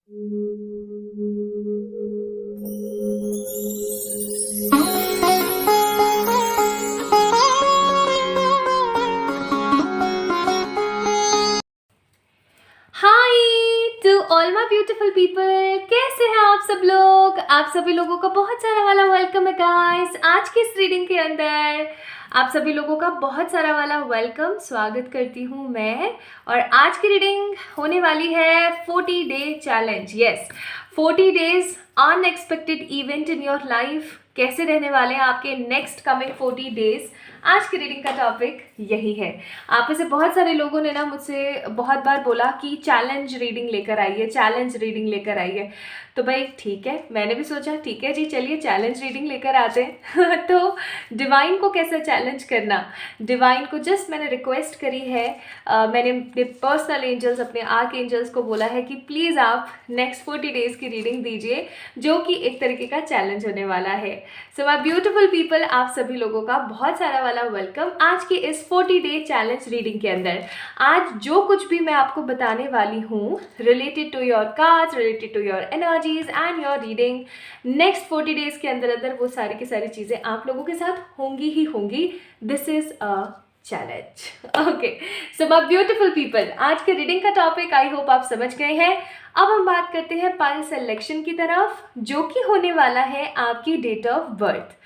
Hi to all my beautiful people, कैसे हैं आप सब लोग। आप सभी लोगों का बहुत सारा वाला वेलकम है गाइस। आज की इस रीडिंग के अंदर आप सभी लोगों का बहुत सारा वाला वेलकम, स्वागत करती हूँ मैं। और आज की रीडिंग होने वाली है 40 day challenge. Yes, 40 days unexpected event in your life. कैसे रहने वाले हैं आपके नेक्स्ट कमिंग 40 डेज। आज की रीडिंग का टॉपिक यही है। आप में से बहुत सारे लोगों ने ना मुझसे बहुत बार बोला कि चैलेंज रीडिंग लेकर आइए, चैलेंज रीडिंग लेकर आइए। तो भाई ठीक है, मैंने भी सोचा ठीक है जी, चलिए चैलेंज रीडिंग लेकर आते हैं। तो डिवाइन को कैसे चैलेंज करना, डिवाइन को जस्ट मैंने रिक्वेस्ट करी है। मैंने अपने पर्सनल एंजल्स, अपने आर्क एंजल्स को बोला है कि प्लीज़ आप नेक्स्ट 40 डेज की रीडिंग दीजिए, जो कि एक तरीके का चैलेंज होने वाला है। सो माय ब्यूटीफुल पीपल, आप सभी लोगों का बहुत सारा वाला वेलकम आज की इस 40 डे चैलेंज रीडिंग के अंदर। आज जो कुछ भी मैं आपको बताने वाली हूँ related to your cards, related to your energies and your reading, next 40 days के अंदर अंदर वो सारी की सारी चीज़ें आप लोगों के साथ होंगी ही होंगी। This is a challenge. Okay, so my beautiful people, आज के रीडिंग का टॉपिक आई होप आप समझ गए हैं। अब हम बात करते हैं पाइल सिलेक्शन की तरफ, जो कि होने वाला है आपकी डेट ऑफ बर्थ।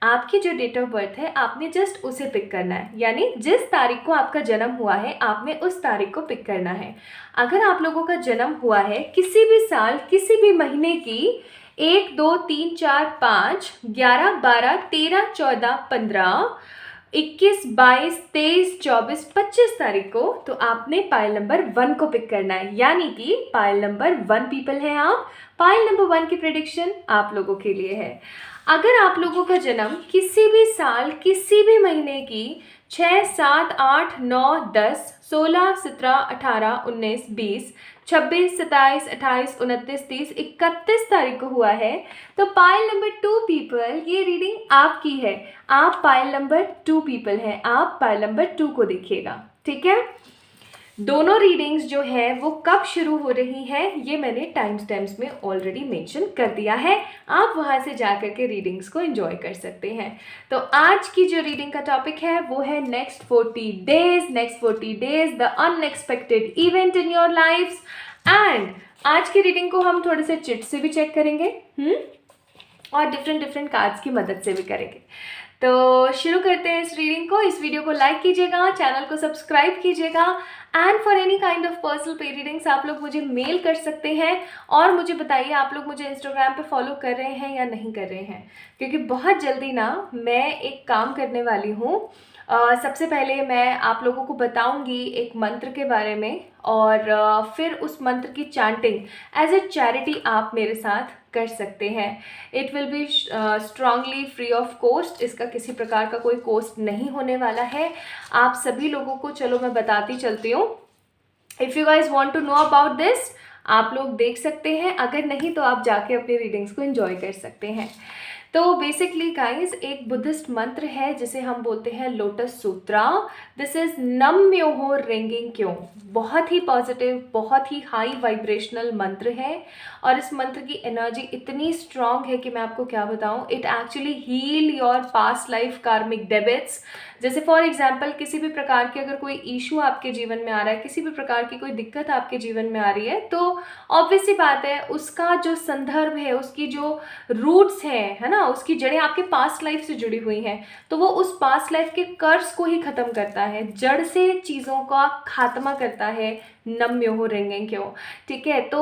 आपकी जो डेट ऑफ बर्थ है आपने जस्ट उसे पिक करना है, यानी जिस तारीख को आपका जन्म हुआ है आपने उस तारीख को पिक करना है। अगर आप लोगों का जन्म हुआ है किसी भी साल, किसी भी महीने की 1, 2, 3, 4, 5, 11, 12, 13, 14, 15, 21, 22, 23, 24, 25 तारीख को, तो आपने पाइल नंबर 1 को पिक करना है, यानी कि पाइल नंबर 1 पीपल हैं आप। पाइल नंबर 1 की प्रेडिक्शन आप लोगों के लिए है। अगर आप लोगों का जन्म किसी भी साल, किसी भी महीने की 6, 7, 8, 9, 10, 16, 17, 18, 19, 20, 26, 27, 28, 29, 30, 31 तारीख को हुआ है, तो पाइल नंबर 2 पीपल, ये रीडिंग आपकी है। आप पाइल नंबर 2 पीपल हैं, आप पाइल नंबर 2 को देखिएगा, ठीक है। दोनों रीडिंग्स जो है वो कब शुरू हो रही है ये मैंने टाइम स्टैम्प्स में ऑलरेडी मेंशन कर दिया है, आप वहां से जाकर के रीडिंग्स को एंजॉय कर सकते हैं। तो आज की जो रीडिंग का टॉपिक है वो है next 40 days the unexpected event in your life. And आज की रीडिंग को हम थोड़े से चिट से भी चेक करेंगे और डिफरेंट कार्ड्स की मदद से भी करेंगे। तो शुरू करते हैं इस रीडिंग को। इस वीडियो को लाइक कीजिएगा, चैनल को सब्सक्राइब कीजिएगा। And for any kind of personal पे रीडिंग्स आप लोग मुझे मेल कर सकते हैं और मुझे बताइए आप लोग मुझे इंस्टाग्राम पे फॉलो कर रहे हैं या नहीं कर रहे हैं, क्योंकि बहुत जल्दी ना मैं एक काम करने वाली हूँ। सबसे पहले मैं आप लोगों को बताऊंगी एक मंत्र के बारे में, और फिर उस मंत्र की चैंटिंग एज ए चैरिटी आप मेरे साथ कर सकते हैं। It will be strongly free of cost, इसका किसी प्रकार का कोई कॉस्ट नहीं होने वाला है आप सभी लोगों को। चलो मैं बताती चलती हूँ। If you guys want to know about this, आप लोग देख सकते हैं, अगर नहीं तो आप जाके अपनी रीडिंग्स को एंजॉय कर सकते हैं। तो बेसिकली गाइज एक बुद्धिस्ट मंत्र है जिसे हम बोलते हैं lotus Sutra. This is Nam Myoho रेंगिंग क्यों, बहुत ही पॉजिटिव, बहुत ही हाई वाइब्रेशनल मंत्र है। और इस मंत्र की एनर्जी इतनी स्ट्रांग है कि मैं आपको क्या बताऊं। It actually heal your past life karmic debits. जैसे फॉर एग्जाम्पल किसी भी प्रकार की अगर कोई इशू आपके जीवन में आ रहा है, किसी भी प्रकार की कोई दिक्कत आपके जीवन में आ रही है, तो ऑब्वियस सी बात है उसका जो संदर्भ है, उसकी जो रूट्स हैं, है ना, उसकी जड़ें आपके पास्ट लाइफ से जुड़ी हुई हैं, तो वो उस पास्ट लाइफ के कर्ज को ही खत्म करता है, जड़ से चीज़ों का खात्मा करता है। नम्य हो रेंगे क्यों, ठीक है। तो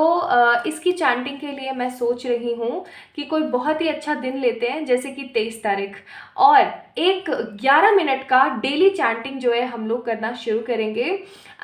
इसकी चैंटिंग के लिए मैं सोच रही हूँ कि कोई बहुत ही अच्छा दिन लेते हैं, जैसे कि 23 तारीख, और एक 11 मिनट का डेली चैंटिंग जो है हम लोग करना शुरू करेंगे।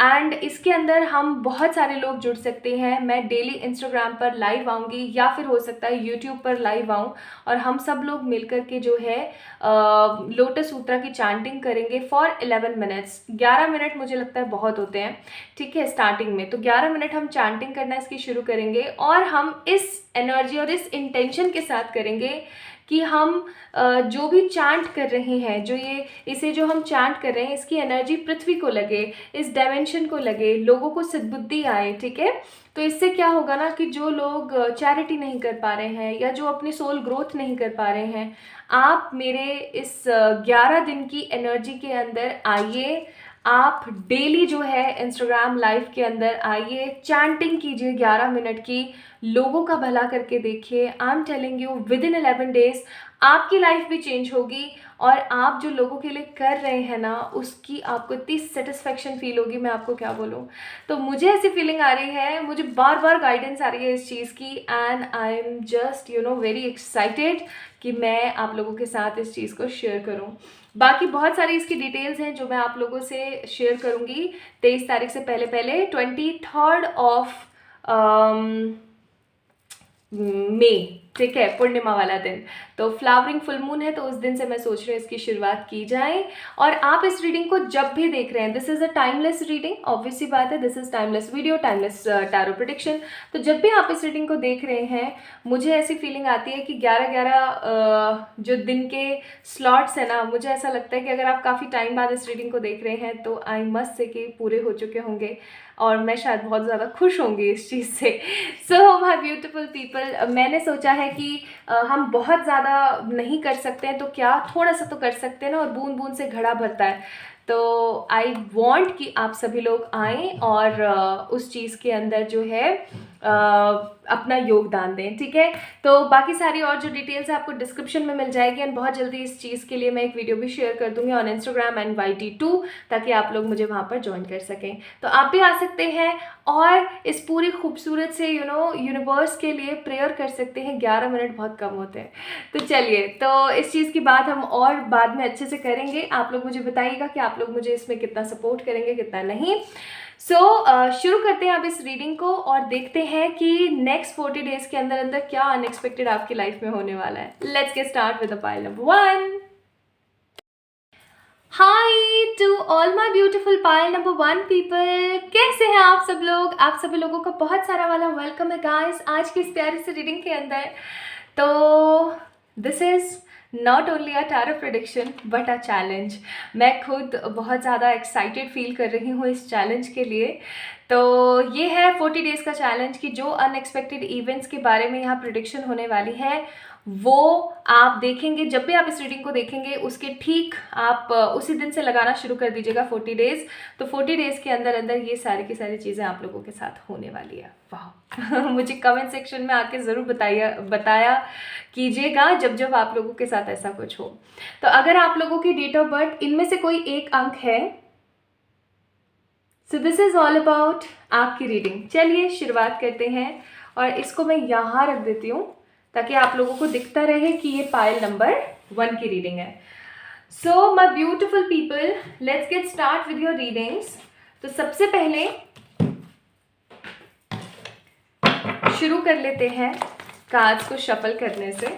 एंड इसके अंदर हम बहुत सारे लोग जुड़ सकते हैं। मैं डेली इंस्टाग्राम पर लाइव आऊँगी या फिर हो सकता है यूट्यूब पर लाइव आऊँ, और हम सब लोग मिलकर के जो है लोटस सूत्रा की चैंटिंग करेंगे फॉर 11 मिनट्स। 11 मिनट मुझे लगता है बहुत होते हैं, ठीक है, स्टार्टिंग में। तो 11 मिनट हम चैंटिंग करना इसकी शुरू करेंगे, और हम इस एनर्जी और इस इंटेंशन के साथ करेंगे कि हम जो भी चांट कर रहे हैं, इसे जो हम चांट कर रहे हैं, इसकी एनर्जी पृथ्वी को लगे, इस डायमेंशन को लगे, लोगों को सद्बुद्धि आए, ठीक है। तो इससे क्या होगा ना कि जो लोग चैरिटी नहीं कर पा रहे हैं या जो अपनी सोल ग्रोथ नहीं कर पा रहे हैं, आप मेरे इस 11 दिन की एनर्जी के अंदर आइए। आप डेली जो है इंस्टाग्राम लाइव के अंदर आइए, चैंटिंग कीजिए 11 मिनट की, लोगों का भला करके देखिए। I am telling you, with in 11 days आपकी लाइफ भी चेंज होगी और आप जो लोगों के लिए कर रहे हैं ना, उसकी आपको इतनी सेटिस्फेक्शन फील होगी, मैं आपको क्या बोलूँ। तो मुझे ऐसी फीलिंग आ रही है, मुझे बार बार गाइडेंस आ रही है इस चीज़ की, and I am just very excited कि मैं आप लोगों के साथ इस चीज़ को शेयर करूं। बाकी बहुत सारी इसकी डिटेल्स हैं जो मैं आप लोगों से शेयर करूंगी 23 तारीख से पहले 23 ऑफ मई, ठीक है, पूर्णिमा वाला दिन। तो फ्लावरिंग फुल मून है, तो उस दिन से मैं सोच रही हूँ इसकी शुरुआत की जाए। और आप इस रीडिंग को जब भी देख रहे हैं, this is a timeless reading, obvious सी बात है, this is timeless video, timeless tarot prediction. तो जब भी आप इस रीडिंग को देख रहे हैं, मुझे ऐसी फीलिंग आती है कि 11-11 जो दिन के स्लॉट्स है ना, मुझे ऐसा लगता है कि अगर आप काफ़ी टाइम बाद इस रीडिंग को देख रहे हैं तो आई मस्ट से कि पूरे हो चुके होंगे और मैं शायद बहुत ज़्यादा खुश होंगी इस चीज़ से। सो माय ब्यूटीफुल पीपल, मैंने सोचा है कि हम बहुत ज़्यादा नहीं कर सकते हैं तो क्या थोड़ा सा तो कर सकते हैं ना, और बूंद बूंद से घड़ा भरता है। तो आई वॉन्ट कि आप सभी लोग आएँ और उस चीज़ के अंदर जो है अपना योगदान दें, ठीक है। तो बाकी सारी और जो डिटेल्स है आपको डिस्क्रिप्शन में मिल जाएगी, एंड बहुत जल्दी इस चीज़ के लिए मैं एक वीडियो भी शेयर कर दूंगी ऑन इंस्टाग्राम एंड YT2, ताकि आप लोग मुझे वहाँ पर ज्वाइन कर सकें। तो आप भी आ सकते हैं और इस पूरी खूबसूरत से यूनिवर्स के लिए प्रेयर कर सकते हैं। 11 मिनट बहुत कम होते हैं। तो चलिए, तो इस चीज़ की बात हम और बाद में अच्छे से करेंगे। आप लोग मुझे बताइएगा कि आप लोग मुझे इसमें कितना सपोर्ट करेंगे, कितना नहीं। शुरू करते हैं अब इस रीडिंग को और देखते हैं कि नेक्स्ट 40 डेज के अंदर अंदर क्या अनएक्सपेक्टेड आपकी लाइफ में होने वाला है। Let's get start with the pile number 1। Hi to all my beautiful pile number 1 people, कैसे हैं आप सब लोग। आप सभी लोगों का बहुत सारा वाला वेलकम है गाइस आज की इस प्यारी सी रीडिंग के अंदर। तो this is not only a tarot prediction but a challenge. मैं खुद बहुत ज़्यादा एक्साइटेड फील कर रही हूँ इस चैलेंज के लिए। तो ये है 40 डेज़ का चैलेंज कि जो अनएक्सपेक्टेड इवेंट्स के बारे में यहाँ प्रेडिक्शन होने वाली है वो आप देखेंगे। जब भी आप इस रीडिंग को देखेंगे उसके ठीक आप उसी दिन से लगाना शुरू कर दीजिएगा 40 डेज़। तो 40 डेज़ के अंदर अंदर ये सारी की सारी चीज़ें आप लोगों के साथ होने वाली है। वाह मुझे कमेंट सेक्शन में आके ज़रूर बताया कीजिएगा जब जब आप लोगों के साथ ऐसा कुछ हो। तो अगर आप लोगों की डेट ऑफ बर्थ इनमें से कोई एक अंक है, so this is all about आपकी रीडिंग। चलिए शुरुआत करते हैं और इसको मैं यहाँ रख देती हूँ ताकि आप लोगों को दिखता रहे कि ये पाइल नंबर 1 की रीडिंग है। So my beautiful people, let's get start with your readings. तो सबसे पहले शुरू कर लेते हैं कार्ड्स को शफल करने से।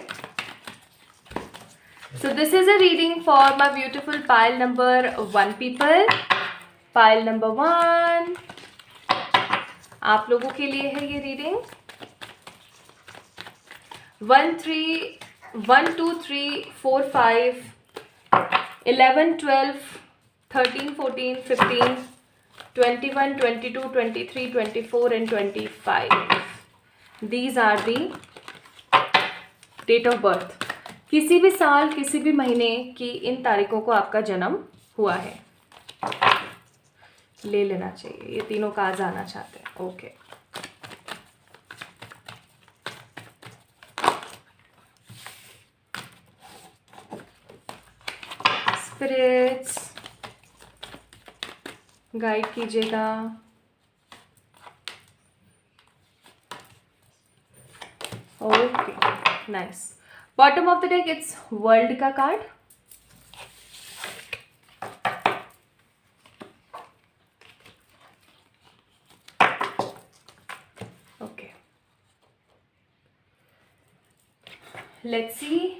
So this is a reading for my beautiful pile number 1 people. Pile number 1 आप लोगों के लिए है ये reading. 1 2 3 4 5 11 12 13 14 15 21 22 23 24 and 25. These are the date of birth. किसी भी साल किसी भी महीने की इन तारीखों को आपका जन्म हुआ है। ले लेना चाहिए, ये तीनों कार्ड्स आना चाहते हैं। ओके स्पिरिट्स गाइड कीजिएगा। Okay nice. Bottom of the deck it's world का कार्ड। Okay let's see.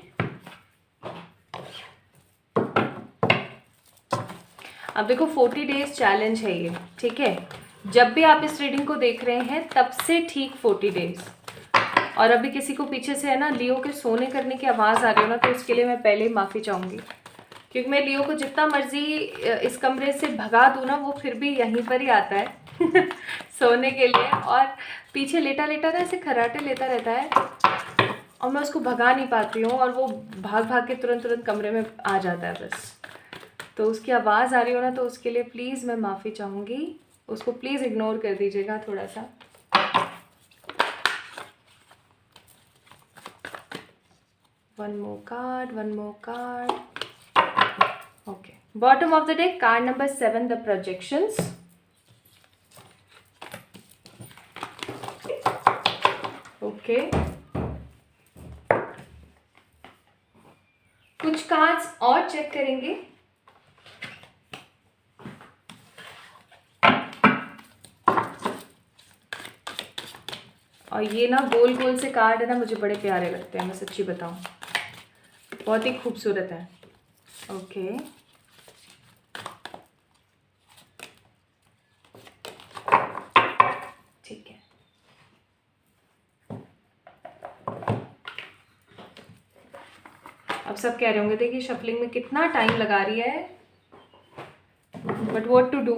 अब देखो 40 डेज चैलेंज है ये, ठीक है। जब भी आप इस रीडिंग को देख रहे हैं तब से ठीक 40 डेज और अभी किसी को पीछे से है ना लियो के सोने करने की आवाज़ आ रही हो ना, तो उसके लिए मैं पहले ही माफ़ी चाहूँगी, क्योंकि मैं लियो को जितना मर्जी इस कमरे से भगा दूँ ना, वो फिर भी यहीं पर ही आता है सोने के लिए, और पीछे लेटा लेटा ना ऐसे खर्राटे लेता रहता है और मैं उसको भगा नहीं पाती हूँ, और वो भाग भाग के तुरंत तुरंत कमरे में आ जाता है बस। तो उसकी आवाज़ आ रही हो ना, तो उसके लिए प्लीज़ मैं माफ़ी चाहूँगी, उसको प्लीज़ इग्नोर कर दीजिएगा थोड़ा सा। One more card. Okay, bottom of the deck, card number 7, the projections. Okay, कुछ कार्ड्स और चेक करेंगे। और ये ना गोल गोल से कार्ड है ना, मुझे बड़े प्यारे लगते हैं, मैं सच्ची बताऊं, बहुत ही खूबसूरत है। ओके, ठीक है। अब सब कह रहे होंगे देखिए शफलिंग में कितना टाइम लगा रही है, बट व्हाट टू डू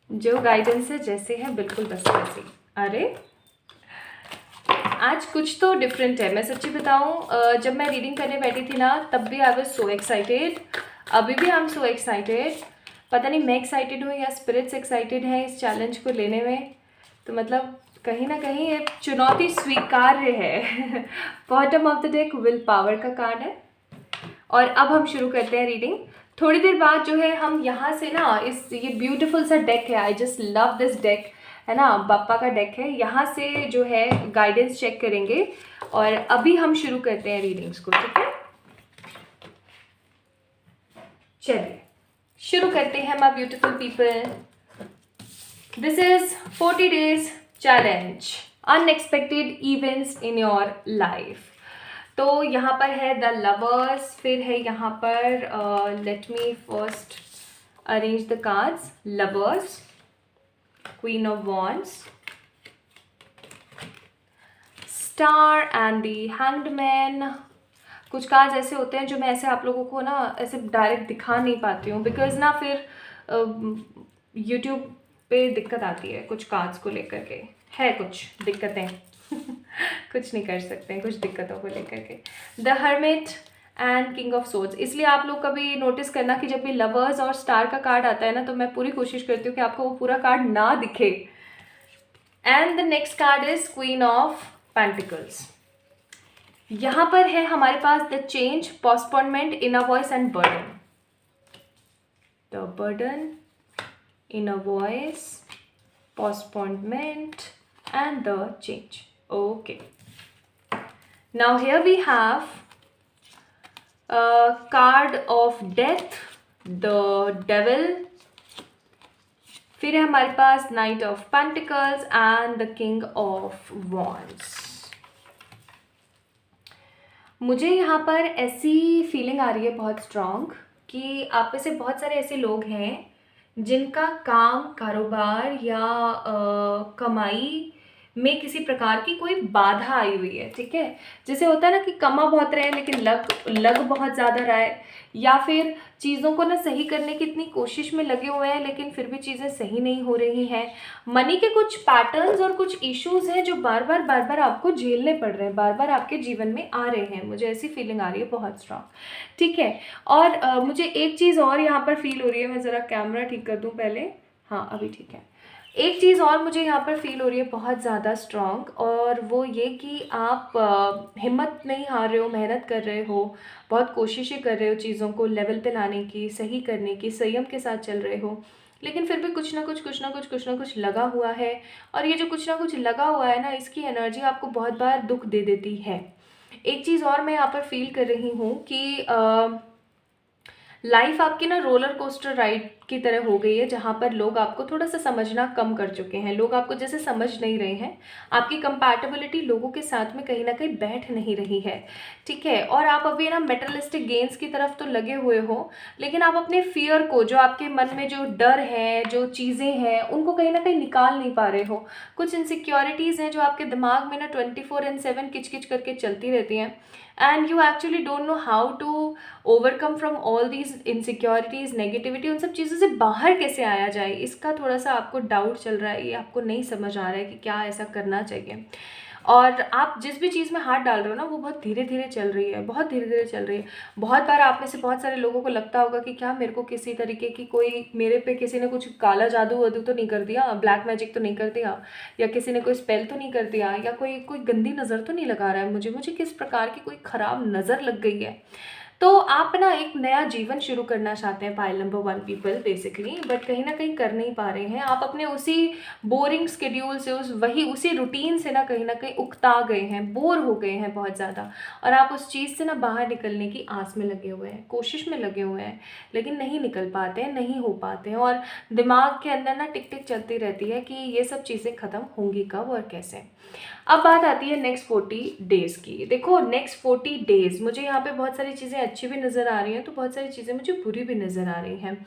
जो गाइडेंस है जैसे है बिल्कुल बस वैसे। अरे आज कुछ तो डिफरेंट है, मैं सच्ची बताऊं, जब मैं रीडिंग करने बैठी थी ना, तब भी आई वाज सो एक्साइटेड, अभी भी आई एम सो एक्साइटेड। पता नहीं मैं एक्साइटेड हूँ या स्पिरिट्स एक्साइटेड हैं इस चैलेंज को लेने में, तो मतलब कहीं ना कहीं ये चुनौती स्वीकार्य है bottom of the deck will power का कार्ड है। और अब हम शुरू करते हैं रीडिंग। थोड़ी देर बाद जो है हम यहाँ से ना ये ब्यूटीफुल सा डेक है, I just love this deck, है ना, बाप्पा का डेक है, यहाँ से जो है गाइडेंस चेक करेंगे, और अभी हम शुरू करते हैं रीडिंग्स को, ठीक है। चलिए शुरू करते हैं my beautiful people. This is 40 days challenge, unexpected events in your life. तो यहाँ पर है द लवर्स, फिर है यहाँ पर let me first arrange the cards. Lovers, queen of wands, star and the hanged man. कुछ कार्ड्स ऐसे होते हैं जो मैं ऐसे आप लोगों को ना ऐसे डायरेक्ट दिखा नहीं पाती हूँ, बिकॉज ना फिर यूट्यूब पे दिक्कत आती है कुछ कार्ड्स को लेकर के, है कुछ दिक्कतें कुछ नहीं कर सकते हैं कुछ दिक्कतों को लेकर के। The hermit and king of swords. इसलिए आप लोग कभी नोटिस करना कि जब भी लवर्स और स्टार का कार्ड आता है ना, तो मैं पूरी कोशिश करती हूँ कि आपको वो पूरा कार्ड ना दिखे। And the next card is queen of pentacles. यहाँ पर है हमारे पास the change, postponement, inner voice and burden. The burden, inner voice, postponement and the change. Okay, now here we have a card of death, the devil, फिर है हमारे पास knight of pentacles and the king of wands। मुझे यहाँ पर ऐसी feeling आ रही है बहुत स्ट्रॉन्ग कि आप में से बहुत सारे ऐसे लोग हैं जिनका काम, कारोबार या कमाई में किसी प्रकार की कोई बाधा आई हुई है, ठीक है। जैसे होता है ना कि कमा बहुत रहे हैं लेकिन लग बहुत ज़्यादा रहा है, या फिर चीज़ों को ना सही करने की इतनी कोशिश में लगे हुए हैं लेकिन फिर भी चीज़ें सही नहीं हो रही हैं। मनी के कुछ पैटर्न्स और कुछ इश्यूज हैं जो बार बार आपको झेलने पड़ रहे हैं, बार बार आपके जीवन में आ रहे हैं। मुझे ऐसी फीलिंग आ रही है बहुत स्ट्रांग, ठीक है। और मुझे एक चीज़ और यहाँ पर फील हो रही है, मैं ज़रा कैमरा ठीक कर दूँ पहले, हाँ अभी ठीक है। एक चीज़ और मुझे यहाँ पर फील हो रही है बहुत ज़्यादा स्ट्रॉन्ग, और वो ये कि आप हिम्मत नहीं हार रहे हो, मेहनत कर रहे हो, बहुत कोशिशें कर रहे हो चीज़ों को लेवल पे लाने की, सही करने की, संयम के साथ चल रहे हो, लेकिन फिर भी कुछ ना कुछ लगा हुआ है। और ये जो कुछ ना कुछ लगा हुआ है ना, इसकी एनर्जी आपको बहुत बार दुख दे देती है। एक चीज़ और मैं यहाँ पर फील कर रही हूँ कि लाइफ आपकी ना रोलर कोस्टर राइड की तरह हो गई है, जहाँ पर लोग आपको थोड़ा सा समझना कम कर चुके हैं। लोग आपको जैसे समझ नहीं रहे हैं, आपकी कंपैटिबिलिटी लोगों के साथ में कहीं ना कहीं बैठ नहीं रही है, ठीक है। और आप अभी ना मेटरलिस्टिक गेन्स की तरफ तो लगे हुए हो, लेकिन आप अपने फियर को, जो आपके मन में जो डर है, जो चीज़ें हैं, उनको कहीं ना कहीं निकाल नहीं पा रहे हो। कुछ इनसिक्योरिटीज़ हैं जो आपके दिमाग में ना 24/7 किच किच करके चलती रहती हैं, and you actually don't know how to overcome from all these insecurities, negativity. उन सब चीज़ों से बाहर कैसे आया जाए, इसका थोड़ा सा आपको डाउट चल रहा है, ये आपको नहीं समझ आ रहा है कि क्या ऐसा करना चाहिए। और आप जिस भी चीज़ में हाथ डाल रहे हो ना, वो बहुत धीरे धीरे चल रही है, बहुत धीरे धीरे चल रही है। बहुत बार आप में से बहुत सारे लोगों को लगता होगा कि क्या मेरे को किसी तरीके की कोई, मेरे पे किसी ने कुछ काला जादू वादू तो नहीं कर दिया, ब्लैक मैजिक तो नहीं कर दिया, या किसी ने कोई स्पेल तो नहीं कर दिया, या कोई कोई गंदी नज़र तो नहीं लगा रहा है मुझे किस प्रकार की कोई ख़राब नज़र लग गई है। तो आप ना एक नया जीवन शुरू करना चाहते हैं pile number 1 people basically, but कहीं ना कहीं कर नहीं पा रहे हैं। आप अपने उसी बोरिंग स्केड्यूल से, उसी रूटीन से ना कहीं उकता गए हैं, बोर हो गए हैं बहुत ज़्यादा, और आप उस चीज़ से ना बाहर निकलने की आस में लगे हुए हैं, कोशिश में लगे हुए हैं, लेकिन नहीं निकल पाते हैं, नहीं हो पाते हैं। और दिमाग के अंदर ना टिक टिक चलती रहती है कि ये सब चीज़ें ख़त्म होंगी कब और कैसे। अब बात आती है नेक्स्ट 40 डेज़ की। देखो नेक्स्ट 40 डेज़ मुझे यहाँ पे बहुत सारी चीज़ें अच्छी भी नज़र आ रही हैं, तो बहुत सारी चीज़ें मुझे बुरी भी नज़र आ रही हैं।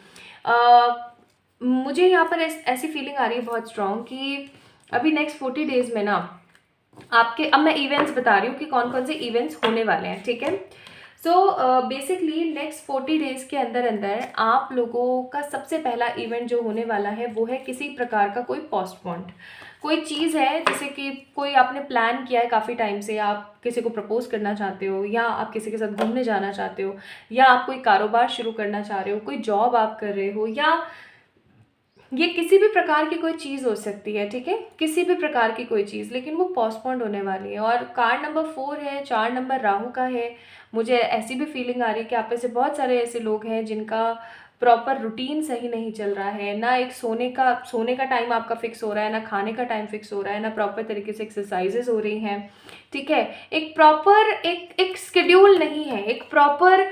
मुझे यहाँ पर ऐसी फीलिंग आ रही है बहुत स्ट्रॉन्ग कि अभी नेक्स्ट 40 डेज़ में ना आपके, अब मैं इवेंट्स बता रही हूँ कि कौन कौन से इवेंट्स होने वाले हैं, ठीक है। सो बेसिकली नेक्स्ट 40 डेज़ के अंदर अंदर आप लोगों का सबसे पहला इवेंट जो होने वाला है वो है किसी प्रकार का कोई पोस्टपोन्ड कोई चीज़ है, जैसे कि कोई आपने प्लान किया है काफ़ी टाइम से, आप किसी को प्रपोज करना चाहते हो, या आप किसी के साथ घूमने जाना चाहते हो, या आप कोई कारोबार शुरू करना चाह रहे हो, कोई जॉब आप कर रहे हो, या ये किसी भी प्रकार की कोई चीज़ हो सकती है, ठीक है, किसी भी प्रकार की कोई चीज़, लेकिन वो पोस्टपोन्ड होने वाली है। और कार्ड नंबर 4 है, 4 नंबर राहु का है। मुझे ऐसी भी फीलिंग आ रही है कि आप में से बहुत सारे ऐसे लोग हैं जिनका प्रॉपर रूटीन सही नहीं चल रहा है, ना एक सोने का टाइम आपका फिक्स हो रहा है, ना खाने का टाइम फिक्स हो रहा है, ना प्रॉपर तरीके से एक्सरसाइजेज हो रही हैं, ठीक है। एक प्रॉपर एक स्केड्यूल नहीं है, एक प्रॉपर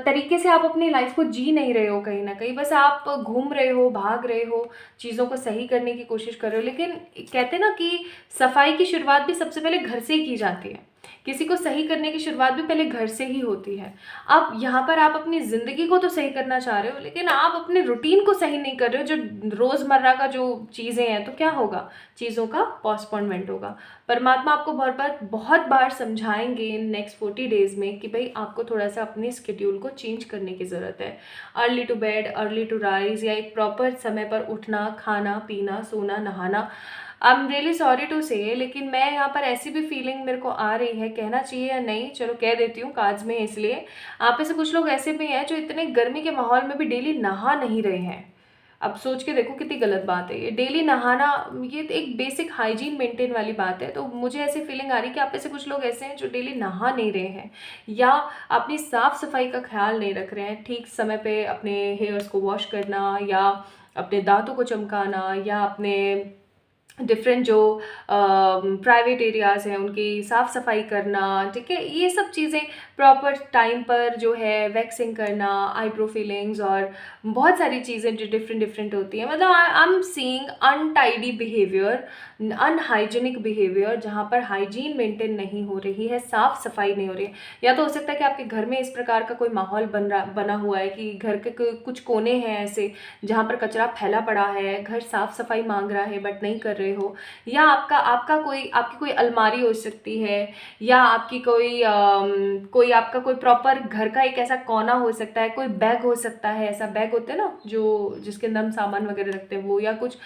तरीके से आप अपनी लाइफ को जी नहीं रहे हो, कहीं ना कहीं बस आप घूम रहे हो, भाग रहे हो, चीज़ों को सही करने की कोशिश कर रहे हो। लेकिन कहते हैं ना कि सफाई की शुरुआत भी सबसे पहले घर से ही की जाती है, किसी को सही करने की शुरुआत भी पहले घर से ही होती है। अब यहाँ पर आप अपनी ज़िंदगी को तो सही करना चाह रहे हो, लेकिन आप अपने रूटीन को सही नहीं कर रहे हो, जो रोज़मर्रा का जो चीज़ें हैं, तो क्या होगा, चीज़ों का पोस्टपोनमेंट होगा। परमात्मा आपको बहुत बार समझाएंगे नेक्स्ट 40 डेज़ में कि भाई आपको थोड़ा सा अपने स्केड्यूल को चेंज करने की ज़रूरत है। Early to bed, early to rise, या एक प्रॉपर समय पर उठना, खाना पीना, सोना, नहाना। I am really sorry to say, लेकिन मैं यहाँ पर ऐसी भी फीलिंग मेरे को आ रही है, कहना चाहिए या नहीं, चलो कह देती हूँ कार्ड्स में, इसलिए आप में से कुछ लोग ऐसे भी हैं जो इतने गर्मी के माहौल में भी डेली नहा नहीं रहे हैं। अब सोच के देखो कितनी गलत बात है ये, डेली नहाना, ये एक बेसिक हाइजीन मेंटेन वाली बात है। तो मुझे ऐसी फीलिंग आ रही है कि आप में से कुछ लोग ऐसे हैं जो डेली नहा नहीं रहे हैं, या अपनी साफ़ सफाई का ख्याल नहीं रख रहे हैं, ठीक समय पे अपने हेयर्स को वॉश करना, या अपने दांतों को चमकाना, या अपने डिफरेंट जो प्राइवेट एरियाज़ हैं उनकी साफ़ सफाई करना, ठीक है, ये सब चीज़ें प्रॉपर टाइम पर जो है वैक्सिंग करना, आईब्रो फीलिंग्स, और बहुत सारी चीज़ें जो डिफरेंट होती हैं। मतलब I am seeing untidy behaviour, unhygienic behaviour, जहाँ पर हाइजीन मेंटेन नहीं हो रही है, साफ़ सफाई नहीं हो रही है। या तो हो सकता है कि आपके घर में इस प्रकार का कोई माहौल बना हुआ है कि घर के कुछ कोने हैं ऐसे जहाँ पर कचरा फैला पड़ा है, घर साफ़ सफाई मांग रहा है बट नहीं कर रहे हो, या आपकी कोई अलमारी हो सकती है, या आपकी कोई आपका कोई प्रॉपर घर का एक ऐसा कोना हो सकता है, कोई बैग हो सकता है, ऐसा बैग होते हैं ना जो जिसके अंदर हम सामान वगैरह रखते हैं वो, या कुछ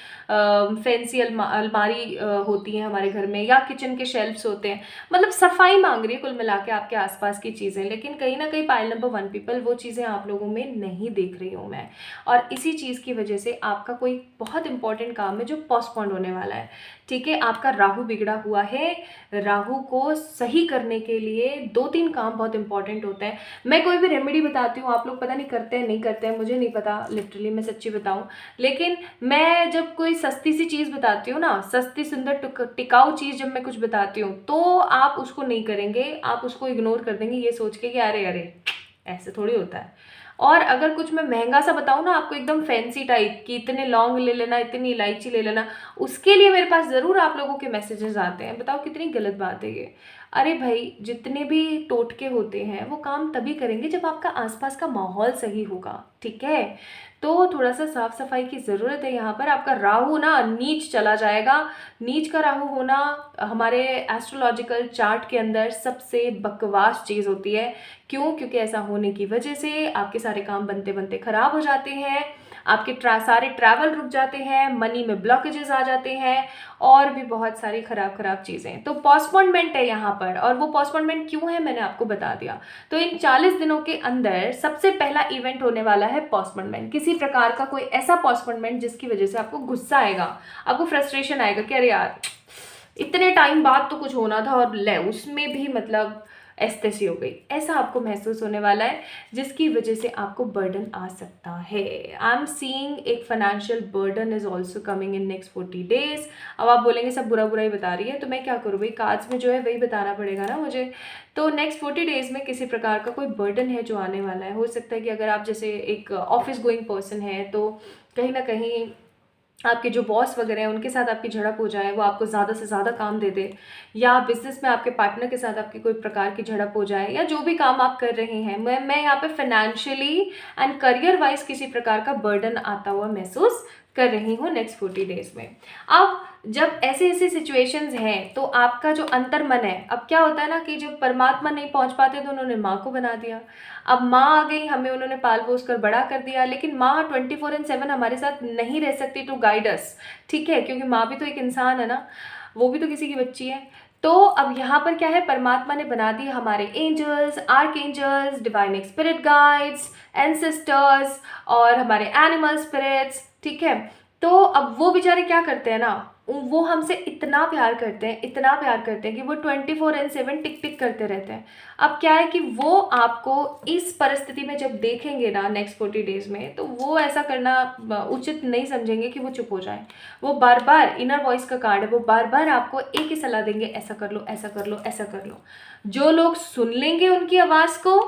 फैंसी अलमारी होती है हमारे घर में, या किचन के शेल्फ्स होते हैं। मतलब सफाई मांग रही है कुल मिला के आपके आसपास की चीज़ें, लेकिन कहीं ना कहीं पाइल नंबर 1 पीपल वो चीज़ें आप लोगों में नहीं देख रही हूँ मैं, और इसी चीज़ की वजह से आपका कोई बहुत इंपॉर्टेंट काम है जो पोस्टपोन्ड होने वाला है, ठीक है। आपका राहु बिगड़ा हुआ है, राहु को सही करने के लिए 2-3 काम बहुत इंपॉर्टेंट होते हैं। मैं कोई भी रेमेडी बताती हूँ, आप लोग पता नहीं करते हैं नहीं करते हैं, मुझे नहीं पता, लिटरली मैं सच्ची बताऊँ, लेकिन मैं जब कोई सस्ती सी चीज़ बताती हूँ ना, सस्ती सुंदर टिकाऊ चीज़ जब मैं कुछ बताती हूँ, तो आप उसको नहीं करेंगे, आप उसको इग्नोर कर देंगे ये सोच के कि अरे अरे ऐसे थोड़ी होता है। और अगर कुछ मैं महंगा सा बताऊँ ना आपको, एकदम फैंसी टाइप कि इतने लौंग ले लेना, इतनी इलायची ले लेना, उसके लिए मेरे पास ज़रूर आप लोगों के मैसेजेस आते हैं। बताओ कितनी गलत बात है ये। अरे भाई, जितने भी टोटके होते हैं वो काम तभी करेंगे जब आपका आसपास का माहौल सही होगा, ठीक है। तो थोड़ा सा साफ सफाई की ज़रूरत है यहाँ पर। आपका राहु ना नीच चला जाएगा। नीच का राहु होना हमारे एस्ट्रोलॉजिकल चार्ट के अंदर सबसे बकवास चीज़ होती है। क्यों? क्योंकि ऐसा होने की वजह से आपके सारे काम बनते बनते खराब हो जाते हैं, आपके सारे ट्रैवल रुक जाते हैं, मनी में ब्लॉकेजेस आ जाते हैं, और भी बहुत सारी खराब खराब चीज़ें। तो पोस्टपोनमेंट है यहाँ पर, और वो पोस्टपोनमेंट क्यों है मैंने आपको बता दिया। तो इन 40 दिनों के अंदर सबसे पहला इवेंट होने वाला है पोस्टपोनमेंट। किसी प्रकार का कोई ऐसा पोस्टपोनमेंट जिसकी वजह से आपको गुस्सा आएगा, आपको फ्रस्ट्रेशन आएगा कि अरे यार इतने टाइम बाद तो कुछ होना था और ले उसमें भी मतलब एस्तैसी हो गई, ऐसा आपको महसूस होने वाला है, जिसकी वजह से आपको बर्डन आ सकता है। आई एम सीइंग एक financial burden is also coming in next 40 days. अब आप बोलेंगे सब बुरा बुरा ही बता रही है, तो मैं क्या करूँ भाई, कार्ड्स में जो है वही बताना पड़ेगा ना मुझे। तो नेक्स्ट 40 डेज में किसी प्रकार का कोई बर्डन है जो आने वाला है। हो सकता है कि अगर आप जैसे एक ऑफिस गोइंग पर्सन है, तो कहीं ना कहीं आपके जो बॉस वगैरह हैं उनके साथ आपकी झड़प हो जाए, वो आपको ज़्यादा से ज़्यादा काम दे दे, या बिजनेस में आपके पार्टनर के साथ आपकी कोई प्रकार की झड़प हो जाए, या जो भी काम आप कर रहे हैं, मैं यहाँ पे फाइनेंशियली एंड करियर वाइज किसी प्रकार का बर्डन आता हुआ महसूस कर रही हूँ नेक्स्ट 40 डेज में। अब जब ऐसे ऐसे सिचुएशंस हैं तो आपका जो अंतर मन है, अब क्या होता है ना कि जब परमात्मा नहीं पहुँच पाते तो उन्होंने माँ को बना दिया। अब माँ आ गई, हमें उन्होंने पाल पोस कर बड़ा कर दिया, लेकिन माँ 24/7 हमारे साथ नहीं रह सकती टू गाइड अस, ठीक है, क्योंकि माँ भी तो एक इंसान है ना, वो भी तो किसी की बच्ची है। तो अब यहाँ पर क्या है, परमात्मा ने बना दिए हमारे angels, archangels, divine spirit guides, ancestors और हमारे एनिमल स्पिरिट्स, ठीक है। तो अब वो बेचारे क्या करते हैं ना, वो हमसे इतना प्यार करते हैं, इतना प्यार करते हैं कि वो 24/7 टिक टिक करते रहते हैं। अब क्या है कि वो आपको इस परिस्थिति में जब देखेंगे ना नेक्स्ट 40 डेज में, तो वो ऐसा करना उचित नहीं समझेंगे कि वो चुप हो जाए। वो बार बार, इनर वॉइस का कार्ड है, वो बार बार आपको एक ही सलाह देंगे, ऐसा कर लो, ऐसा कर लो, ऐसा कर लो। जो लोग सुन लेंगे उनकी आवाज़ को,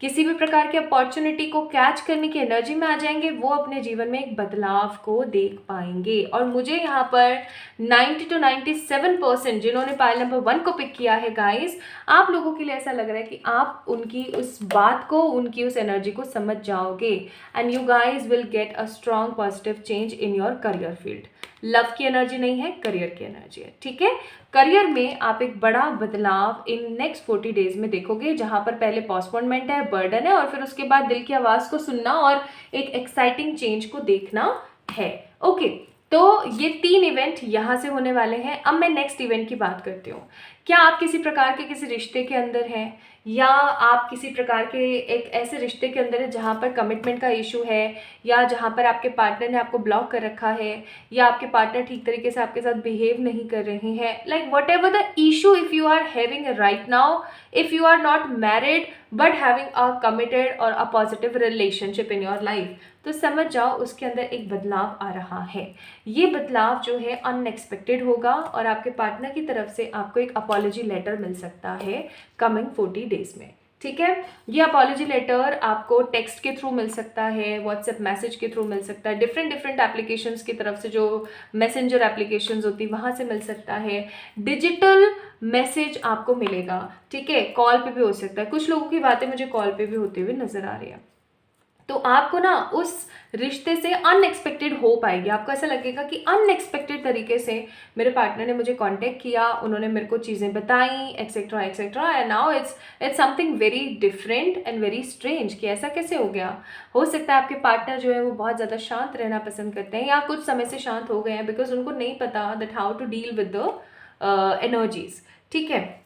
किसी भी प्रकार की अपॉर्चुनिटी को कैच करने की एनर्जी में आ जाएंगे, वो अपने जीवन में एक बदलाव को देख पाएंगे। और मुझे यहाँ पर 90 to 97% जिन्होंने पायल नंबर 1 को पिक किया है गाइस, आप लोगों के लिए ऐसा लग रहा है कि आप उनकी उस बात को, उनकी उस एनर्जी को समझ जाओगे, and you guys will get a strong positive change in your career field. Love की एनर्जी नहीं है, करियर की एनर्जी है, ठीक है। करियर में आप एक बड़ा बदलाव इन नेक्स्ट 40 डेज में देखोगे, जहां पर पहले पोस्टपोनमेंट है, बर्डन है, और फिर उसके बाद दिल की आवाज़ को सुनना और एक एक्साइटिंग चेंज को देखना है। ओके, तो ये 3 इवेंट यहाँ से होने वाले हैं। अब मैं नेक्स्ट इवेंट की बात करती हूँ। क्या आप किसी प्रकार के किसी रिश्ते के अंदर हैं, या आप किसी प्रकार के एक ऐसे रिश्ते के अंदर है जहाँ पर कमिटमेंट का इशू है, या जहाँ पर आपके पार्टनर ने आपको ब्लॉक कर रखा है, या आपके पार्टनर ठीक तरीके से आपके साथ बिहेव नहीं कर रहे हैं, like whatever the issue, if you are having right now, if you are not married but having a committed or a positive relationship in your life, तो समझ जाओ उसके अंदर एक बदलाव आ रहा है। ये बदलाव जो है अनएक्सपेक्टेड होगा, और आपके पार्टनर की तरफ से आपको एक अपॉलॉजी लेटर मिल सकता है कमिंग 40 डेज में, ठीक है। ये अपॉलॉजी लेटर आपको टेक्स्ट के थ्रू मिल सकता है, व्हाट्सएप मैसेज के थ्रू मिल सकता है, डिफरेंट एप्लीकेशंस की तरफ से, जो मैसेंजर एप्लीकेशंस होती है वहाँ से मिल सकता है, डिजिटल मैसेज आपको मिलेगा, ठीक है। कॉल पे भी हो सकता है, कुछ लोगों की बातें मुझे कॉल पे भी होते हुए नजर आ रही है। तो आपको ना उस रिश्ते से अनएक्सपेक्टेड हो पाएगी, आपको ऐसा लगेगा कि अनएक्सपेक्टेड तरीके से मेरे पार्टनर ने मुझे कांटेक्ट किया, उन्होंने मेरे को चीज़ें बताई, etcetera etcetera, and now it's something very different and very strange कि ऐसा कैसे हो गया। हो सकता है आपके पार्टनर जो है वो बहुत ज़्यादा शांत रहना पसंद करते हैं, या कुछ समय से शांत हो गए हैं बिकॉज उनको नहीं पता that how to deal with the energies, ठीक है।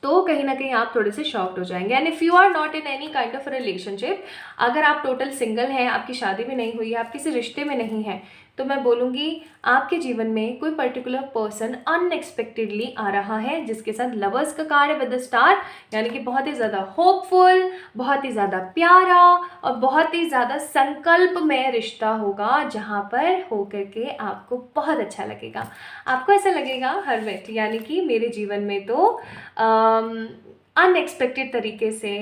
तो कहीं ना कहीं आप थोड़े से शॉक्ड हो जाएंगे। And if you are not in any kind of relationship, अगर आप टोटल सिंगल हैं, आपकी शादी भी नहीं हुई है, आप किसी रिश्ते में नहीं हैं, तो मैं बोलूँगी आपके जीवन में कोई पर्टिकुलर पर्सन अनएक्सपेक्टेडली आ रहा है, जिसके साथ लवर्स का कार्ड है विद द स्टार, यानी कि बहुत ही ज़्यादा होपफुल, बहुत ही ज़्यादा प्यारा और बहुत ही ज़्यादा संकल्पमय रिश्ता होगा, जहाँ पर होकर के आपको बहुत अच्छा लगेगा। आपको ऐसा लगेगा हर व्यक्ति, यानी कि मेरे जीवन में तो अनएक्सपेक्टेड तरीके से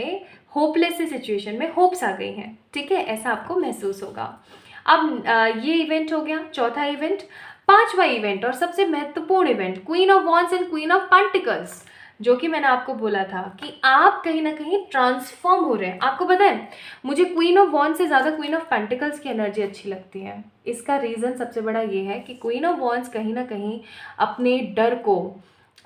होपलेस सी सिचुएशन में होप्स आ गई हैं, ठीक है, ऐसा आपको महसूस होगा। अब ये इवेंट हो गया, चौथा इवेंट। पांचवा इवेंट और सबसे महत्वपूर्ण event, queen of wands and queen of pentacles, जो कि मैंने आपको बोला था कि आप कहीं ना कहीं ट्रांसफॉर्म हो रहे हैं। आपको पता है, मुझे क्वीन ऑफ वॉन्ड्स से ज़्यादा क्वीन ऑफ पेंटिकल्स की एनर्जी अच्छी लगती है। इसका रीज़न सबसे बड़ा ये है कि क्वीन ऑफ वॉन्ड्स कहीं ना कहीं अपने डर को,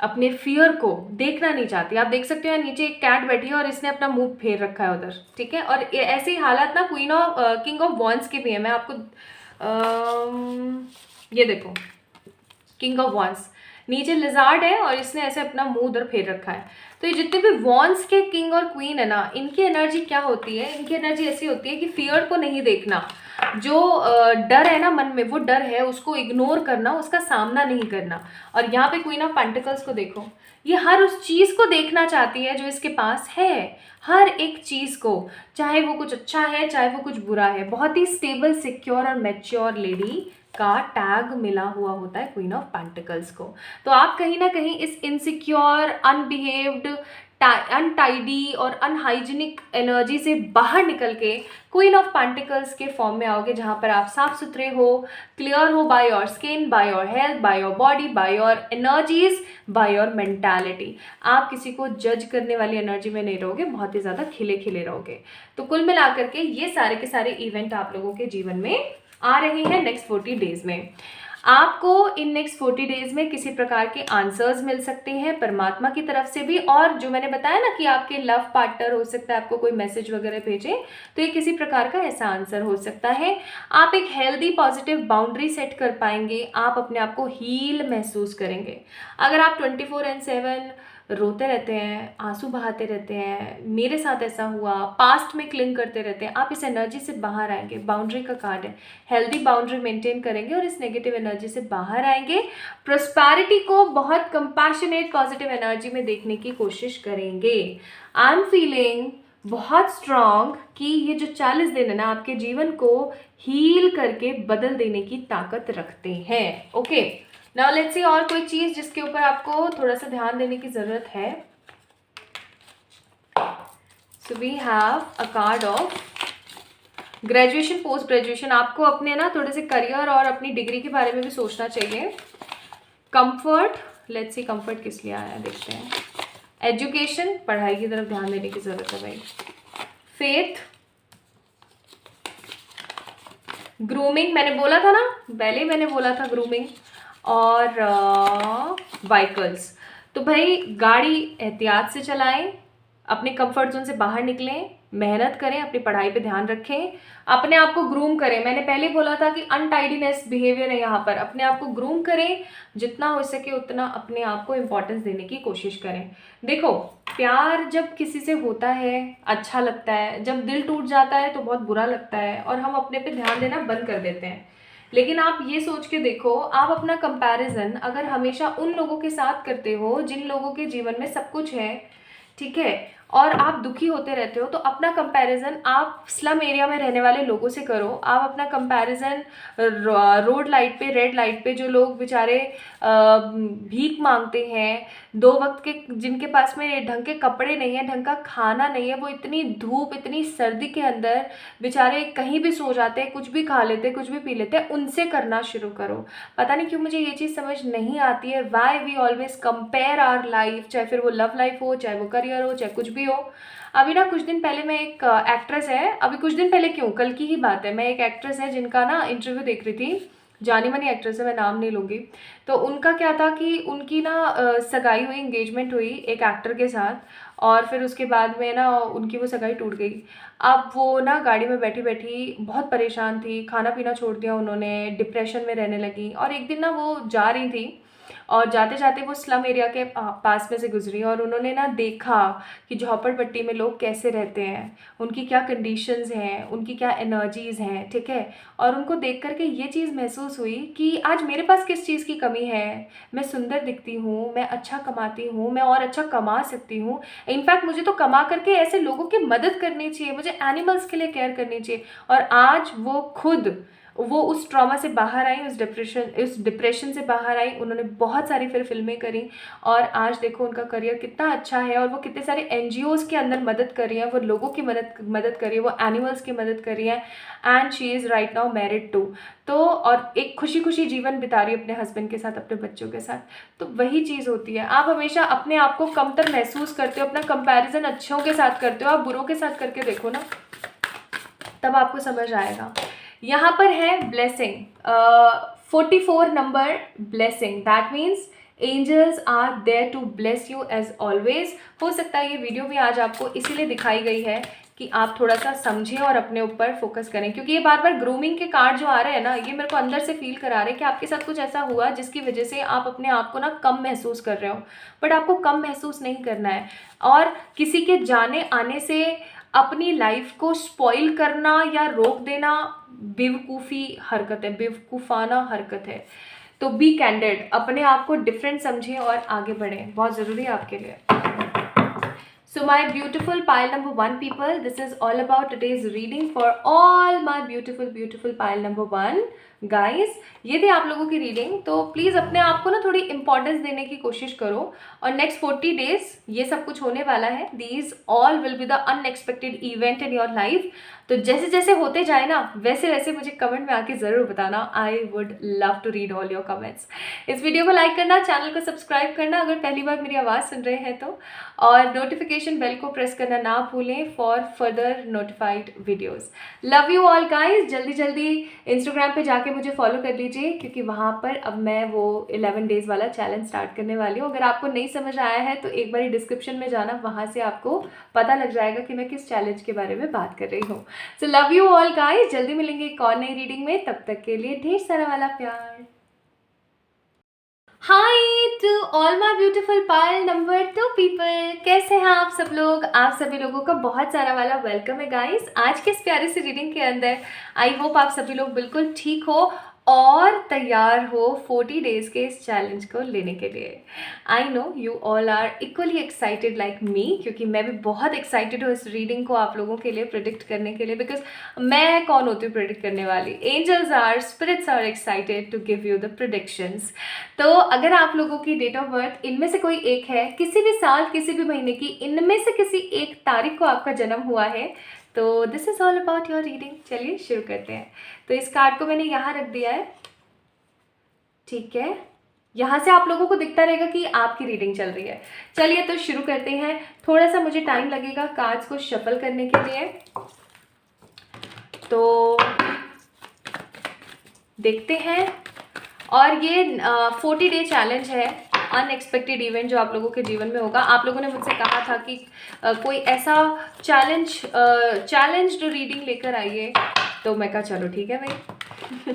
अपने फियर को देखना नहीं चाहती। आप देख सकते हो नीचे एक कैट बैठी है और इसने अपना मुंह फेर रखा है उधर, ठीक है। और ऐसे ही हालात ना queen of king of wands के भी है। मैं आपको ये देखो, किंग ऑफ वॉन्ड्स, नीचे लिजार्ड है और इसने ऐसे अपना मुंह उधर फेर रखा है। तो ये जितने भी वॉन्ड्स के किंग और क्वीन है ना, इनकी एनर्जी क्या होती है, इनकी एनर्जी ऐसी होती है कि फियर को नहीं देखना, जो डर है ना मन में, वो डर है उसको इग्नोर करना, उसका सामना नहीं करना। और यहाँ पे क्वीन ऑफ पेंटिकल्स को देखो, ये हर उस चीज़ को देखना चाहती है जो इसके पास है, हर एक चीज़ को, चाहे वो कुछ अच्छा है चाहे वो कुछ बुरा है। बहुत ही स्टेबल, सिक्योर और मैच्योर लेडी का टैग मिला हुआ होता है क्वीन ऑफ पेंटिकल्स को। तो आप कहीं ना कहीं इस इनसिक्योर, अनबिहेव्ड, अनटाइडी और अनहाइजीनिक एनर्जी से बाहर निकल के क्वीन ऑफ पेंटिकल्स के फॉर्म में आओगे, जहाँ पर आप साफ सुथरे हो, क्लियर हो by your skin, by your health, by your body, by your energies, by your mentality. आप किसी को जज करने वाली एनर्जी में नहीं रहोगे, बहुत ही ज़्यादा खिले खिले रहोगे। तो कुल मिलाकर के ये सारे के सारे इवेंट आप लोगों के जीवन में आ रहे हैं नेक्स्ट 40 डेज में। आपको इन नेक्स्ट 40 डेज में किसी प्रकार के आंसर्स मिल सकते हैं परमात्मा की तरफ से भी, और जो मैंने बताया ना कि आपके लव पार्टनर हो सकता है आपको कोई मैसेज वगैरह भेजे, तो ये किसी प्रकार का ऐसा आंसर हो सकता है। आप एक हेल्दी पॉजिटिव बाउंड्री सेट कर पाएंगे, आप अपने आप को हील महसूस करेंगे। अगर आप 24/7 रोते रहते हैं, आंसू बहाते रहते हैं, मेरे साथ ऐसा हुआ, पास्ट में क्लिंग करते रहते हैं, आप इस एनर्जी से बाहर आएंगे। बाउंड्री का कार्ड है, हेल्दी बाउंड्री मेंटेन करेंगे और इस नेगेटिव एनर्जी से बाहर आएंगे। प्रोस्पैरिटी को बहुत कंपैशनेट पॉजिटिव एनर्जी में देखने की कोशिश करेंगे। आई एम फीलिंग बहुत स्ट्रांग कि ये जो 40 दिन है ना, आपके जीवन को हील करके बदल देने की ताकत रखते हैं। ओके, नाउ लेट्स सी और कोई चीज जिसके ऊपर आपको थोड़ा सा ध्यान देने की जरूरत है। So we have a card of graduation, post graduation. आपको अपने ना थोड़े से करियर और अपनी डिग्री के बारे में भी सोचना चाहिए। कंफर्ट, लेट्स सी कंफर्ट किस लिए आया, देखते हैं। एजुकेशन, पढ़ाई की तरफ ध्यान देने की जरूरत है भाई। फेथ, ग्रूमिंग, मैंने बोला था ना, पहले मैंने बोला था ग्रूमिंग, और व्हीकल्स। तो भाई गाड़ी एहतियात से चलाएं, अपने कंफर्ट जोन से बाहर निकलें, मेहनत करें, अपनी पढ़ाई पे ध्यान रखें, अपने आप को ग्रूम करें। मैंने पहले बोला था कि अनटाइडीनेस बिहेवियर है यहाँ पर, अपने आप को ग्रूम करें, जितना हो सके उतना अपने आप को इम्पोर्टेंस देने की कोशिश करें। देखो, प्यार जब किसी से होता है अच्छा लगता है, जब दिल टूट जाता है तो बहुत बुरा लगता है और हम अपने पे ध्यान देना बंद कर देते हैं। लेकिन आप ये सोच के देखो, आप अपना कंपैरिजन अगर हमेशा उन लोगों के साथ करते हो जिन लोगों के जीवन में सब कुछ है, ठीक है, और आप दुखी होते रहते हो, तो अपना कंपैरिजन आप स्लम एरिया में रहने वाले लोगों से करो। आप अपना कंपैरिजन रोड लाइट पे, रेड लाइट पे जो लोग बेचारे भीख मांगते हैं, 2 वक्त के, जिनके पास में ढंग के कपड़े नहीं है, ढंग का खाना नहीं है, वो इतनी धूप इतनी सर्दी के अंदर बेचारे कहीं भी सो जाते हैं, कुछ भी खा लेते, कुछ भी पी लेते हैं, उनसे करना शुरू करो। पता नहीं क्यों मुझे ये चीज़ समझ नहीं आती है, why we always compare our life, चाहे फिर वो लव लाइफ हो, चाहे वो करियर हो, चाहे कुछ भी हो। अभी ना कुछ दिन पहले मैं एक एक्ट्रेस है, अभी कुछ दिन पहले क्यों, कल की ही बात है, मैं एक एक्ट्रेस है जिनका ना इंटरव्यू देख रही थी, जानी मानी एक्ट्रेस है, मैं नाम नहीं लूँगी। तो उनका क्या था कि उनकी ना सगाई हुई, एंगेजमेंट हुई एक एक्टर के साथ, और फिर उसके बाद में ना उनकी वो सगाई टूट गई। अब वो ना गाड़ी में बैठी बैठी बहुत परेशान थी, खाना पीना छोड़ दिया उन्होंने, डिप्रेशन में रहने लगी। और एक दिन ना वो जा रही थी और जाते जाते वो स्लम एरिया के पास में से गुजरी और उन्होंने ना देखा कि झोपड़पट्टी में लोग कैसे रहते हैं, उनकी क्या कंडीशंस हैं, उनकी क्या एनर्जीज़ हैं, ठीक है। और उनको देख करके ये चीज़ महसूस हुई कि आज मेरे पास किस चीज़ की कमी है, मैं सुंदर दिखती हूँ, मैं अच्छा कमाती हूँ, मैं और अच्छा कमा सकती हूँ, इनफैक्ट मुझे तो कमा करके ऐसे लोगों की मदद करनी चाहिए, मुझे एनिमल्स के लिए केयर करनी चाहिए। और आज वो खुद वो उस ट्रॉमा से बाहर आई, उस डिप्रेशन से बाहर आई। उन्होंने बहुत सारी फिर फिल्में करी और आज देखो उनका करियर कितना अच्छा है और वो कितने सारे NGOs के अंदर मदद कर रही है, वो लोगों की मदद कर रही है, वो एनिमल्स की मदद कर रही है। And she is right now married to. तो और एक खुशी खुशी जीवन बिता रही है अपने हस्बैंड के साथ, अपने बच्चों के साथ। तो वही चीज़ होती है, आप हमेशा अपने आप को कमतर महसूस करते हो, अपना कंपैरिजन अच्छों के साथ करते हो, आप बुरों के साथ करके देखो ना, तब आपको समझ आएगा। यहाँ पर है blessing, 44 number blessing, that means angels are there to bless you as always. हो सकता है ये वीडियो भी आज आपको इसीलिए दिखाई गई है कि आप थोड़ा सा समझें और अपने ऊपर फोकस करें, क्योंकि ये बार बार ग्रूमिंग के कार्ड जो आ रहे हैं ना, ये मेरे को अंदर से फील करा रहे हैं कि आपके साथ कुछ ऐसा हुआ जिसकी वजह से आप अपने आप को ना कम महसूस कर रहे हो। बट आपको कम महसूस नहीं करना है, और किसी के जाने आने से अपनी लाइफ को स्पॉइल करना या रोक देना बेवकूफ़ी हरकत है, बेवकूफ़ाना हरकत है। तो बी कैंडिड, अपने आप को डिफरेंट समझें और आगे बढ़ें, बहुत ज़रूरी है आपके लिए। So my beautiful pile number 1 people, this is all about today's reading for all my beautiful pile number 1 guys। ये थी आप लोगों की रीडिंग, तो प्लीज़ अपने आप को ना थोड़ी इंपॉर्टेंस देने की कोशिश करो। और नेक्स्ट 40 डेज ये सब कुछ होने वाला है, these all will be the unexpected event in your life. तो जैसे जैसे होते जाए ना, वैसे वैसे मुझे कमेंट में आके ज़रूर बताना, I would love to read all your comments. इस वीडियो को लाइक करना, चैनल को सब्सक्राइब करना अगर पहली बार मेरी आवाज़ सुन रहे हैं तो, और नोटिफिकेशन बेल को प्रेस करना ना भूलें for further notified videos. Love you all guys. जल्दी जल्दी इंस्टाग्राम पे जाके मुझे फॉलो कर लीजिए, क्योंकि वहाँ पर अब मैं वो 11 डेज़ वाला चैलेंज स्टार्ट करने वाली हूँ। अगर आपको नहीं समझ आया है तो एक बार डिस्क्रिप्शन में जाना, वहाँ से आपको पता लग जाएगा कि मैं किस चैलेंज के बारे में बात कर रही हूँ। So love you all guys, जल्दी मिलेंगे एक और नई रीडिंग में, तब तक के लिए ढेर सारा वाला प्यार। Hi to all my beautiful pile number 2 people, कैसे हैं आप सब लोग? आप सभी लोगों का बहुत सारा वाला वेलकम है गाइस आज के इस प्यारे सी रीडिंग के अंदर। आई होप आप सभी लोग बिल्कुल ठीक हो और तैयार हो 40 डेज़ के इस चैलेंज को लेने के लिए। I know you all are equally excited like me, क्योंकि मैं भी बहुत एक्साइटेड हूँ इस रीडिंग को आप लोगों के लिए प्रेडिक्ट करने के लिए, बिकॉज मैं कौन होती हूँ प्रेडिक्ट करने वाली? Angels are, spirits are excited to give you the predictions. तो अगर आप लोगों की डेट ऑफ बर्थ इनमें से कोई एक है, किसी भी साल किसी भी महीने की इनमें से किसी एक तारीख को आपका जन्म हुआ है, तो this is all about your reading. चलिए शुरू करते हैं। तो इस कार्ड को मैंने यहाँ रख दिया है, ठीक है, यहाँ से आप लोगों को दिखता रहेगा कि आपकी रीडिंग चल रही है। चलिए तो शुरू करते हैं। थोड़ा सा मुझे टाइम लगेगा कार्ड्स को शफल करने के लिए, तो देखते हैं। और ये 40 डे चैलेंज है, अनएक्सपेक्टेड इवेंट जो आप लोगों के जीवन में होगा। आप लोगों ने मुझसे कहा था कि कोई ऐसा चैलेंज जो रीडिंग लेकर आइए, तो मैं कहा चलो ठीक है भाई।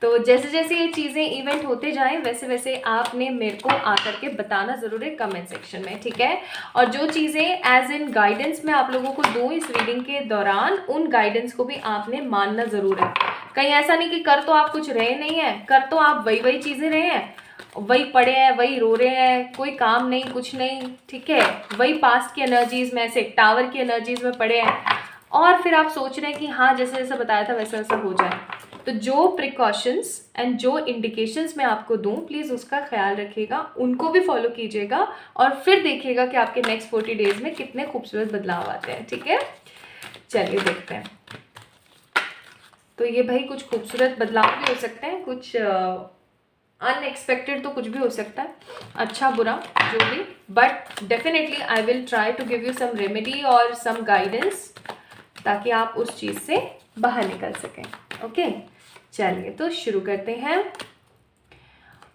तो जैसे जैसे ये चीज़ें इवेंट होते जाएं, वैसे वैसे आपने मेरे को आकर के बताना ज़रूर है कमेंट सेक्शन में, ठीक है। और जो चीज़ें एज इन गाइडेंस मैं आप लोगों को दूँ इस रीडिंग के दौरान, उन गाइडेंस को भी आपने मानना ज़रूर है। कहीं ऐसा नहीं कि कर तो आप कुछ रहे नहीं हैं, कर तो आप वही चीज़ें रहे हैं, वही पड़े हैं, वही रो रहे हैं, कोई काम नहीं, कुछ नहीं, ठीक है। वही पास्ट की एनर्जीज़ में, ऐसे टावर की एनर्जीज़ में पड़े हैं, और फिर आप सोच रहे हैं कि हाँ जैसे जैसे बताया था वैसा वैसा हो जाए। तो जो प्रिकॉशंस एंड जो इंडिकेशंस मैं आपको दूं, प्लीज़ उसका ख्याल रखिएगा, उनको भी फॉलो कीजिएगा, और फिर देखिएगा कि आपके नेक्स्ट 40 डेज़ में कितने खूबसूरत बदलाव आते हैं, ठीक है। चलिए देखते हैं। तो ये भाई कुछ खूबसूरत बदलाव भी हो सकते हैं, कुछ अनएक्सपेक्टेड, तो कुछ भी हो सकता है, अच्छा बुरा जो भी, but definitely I will try to give you some remedy और सम गाइडेंस, ताकि आप उस चीज़ से बाहर निकल सकें। ओके चलिए तो शुरू करते हैं।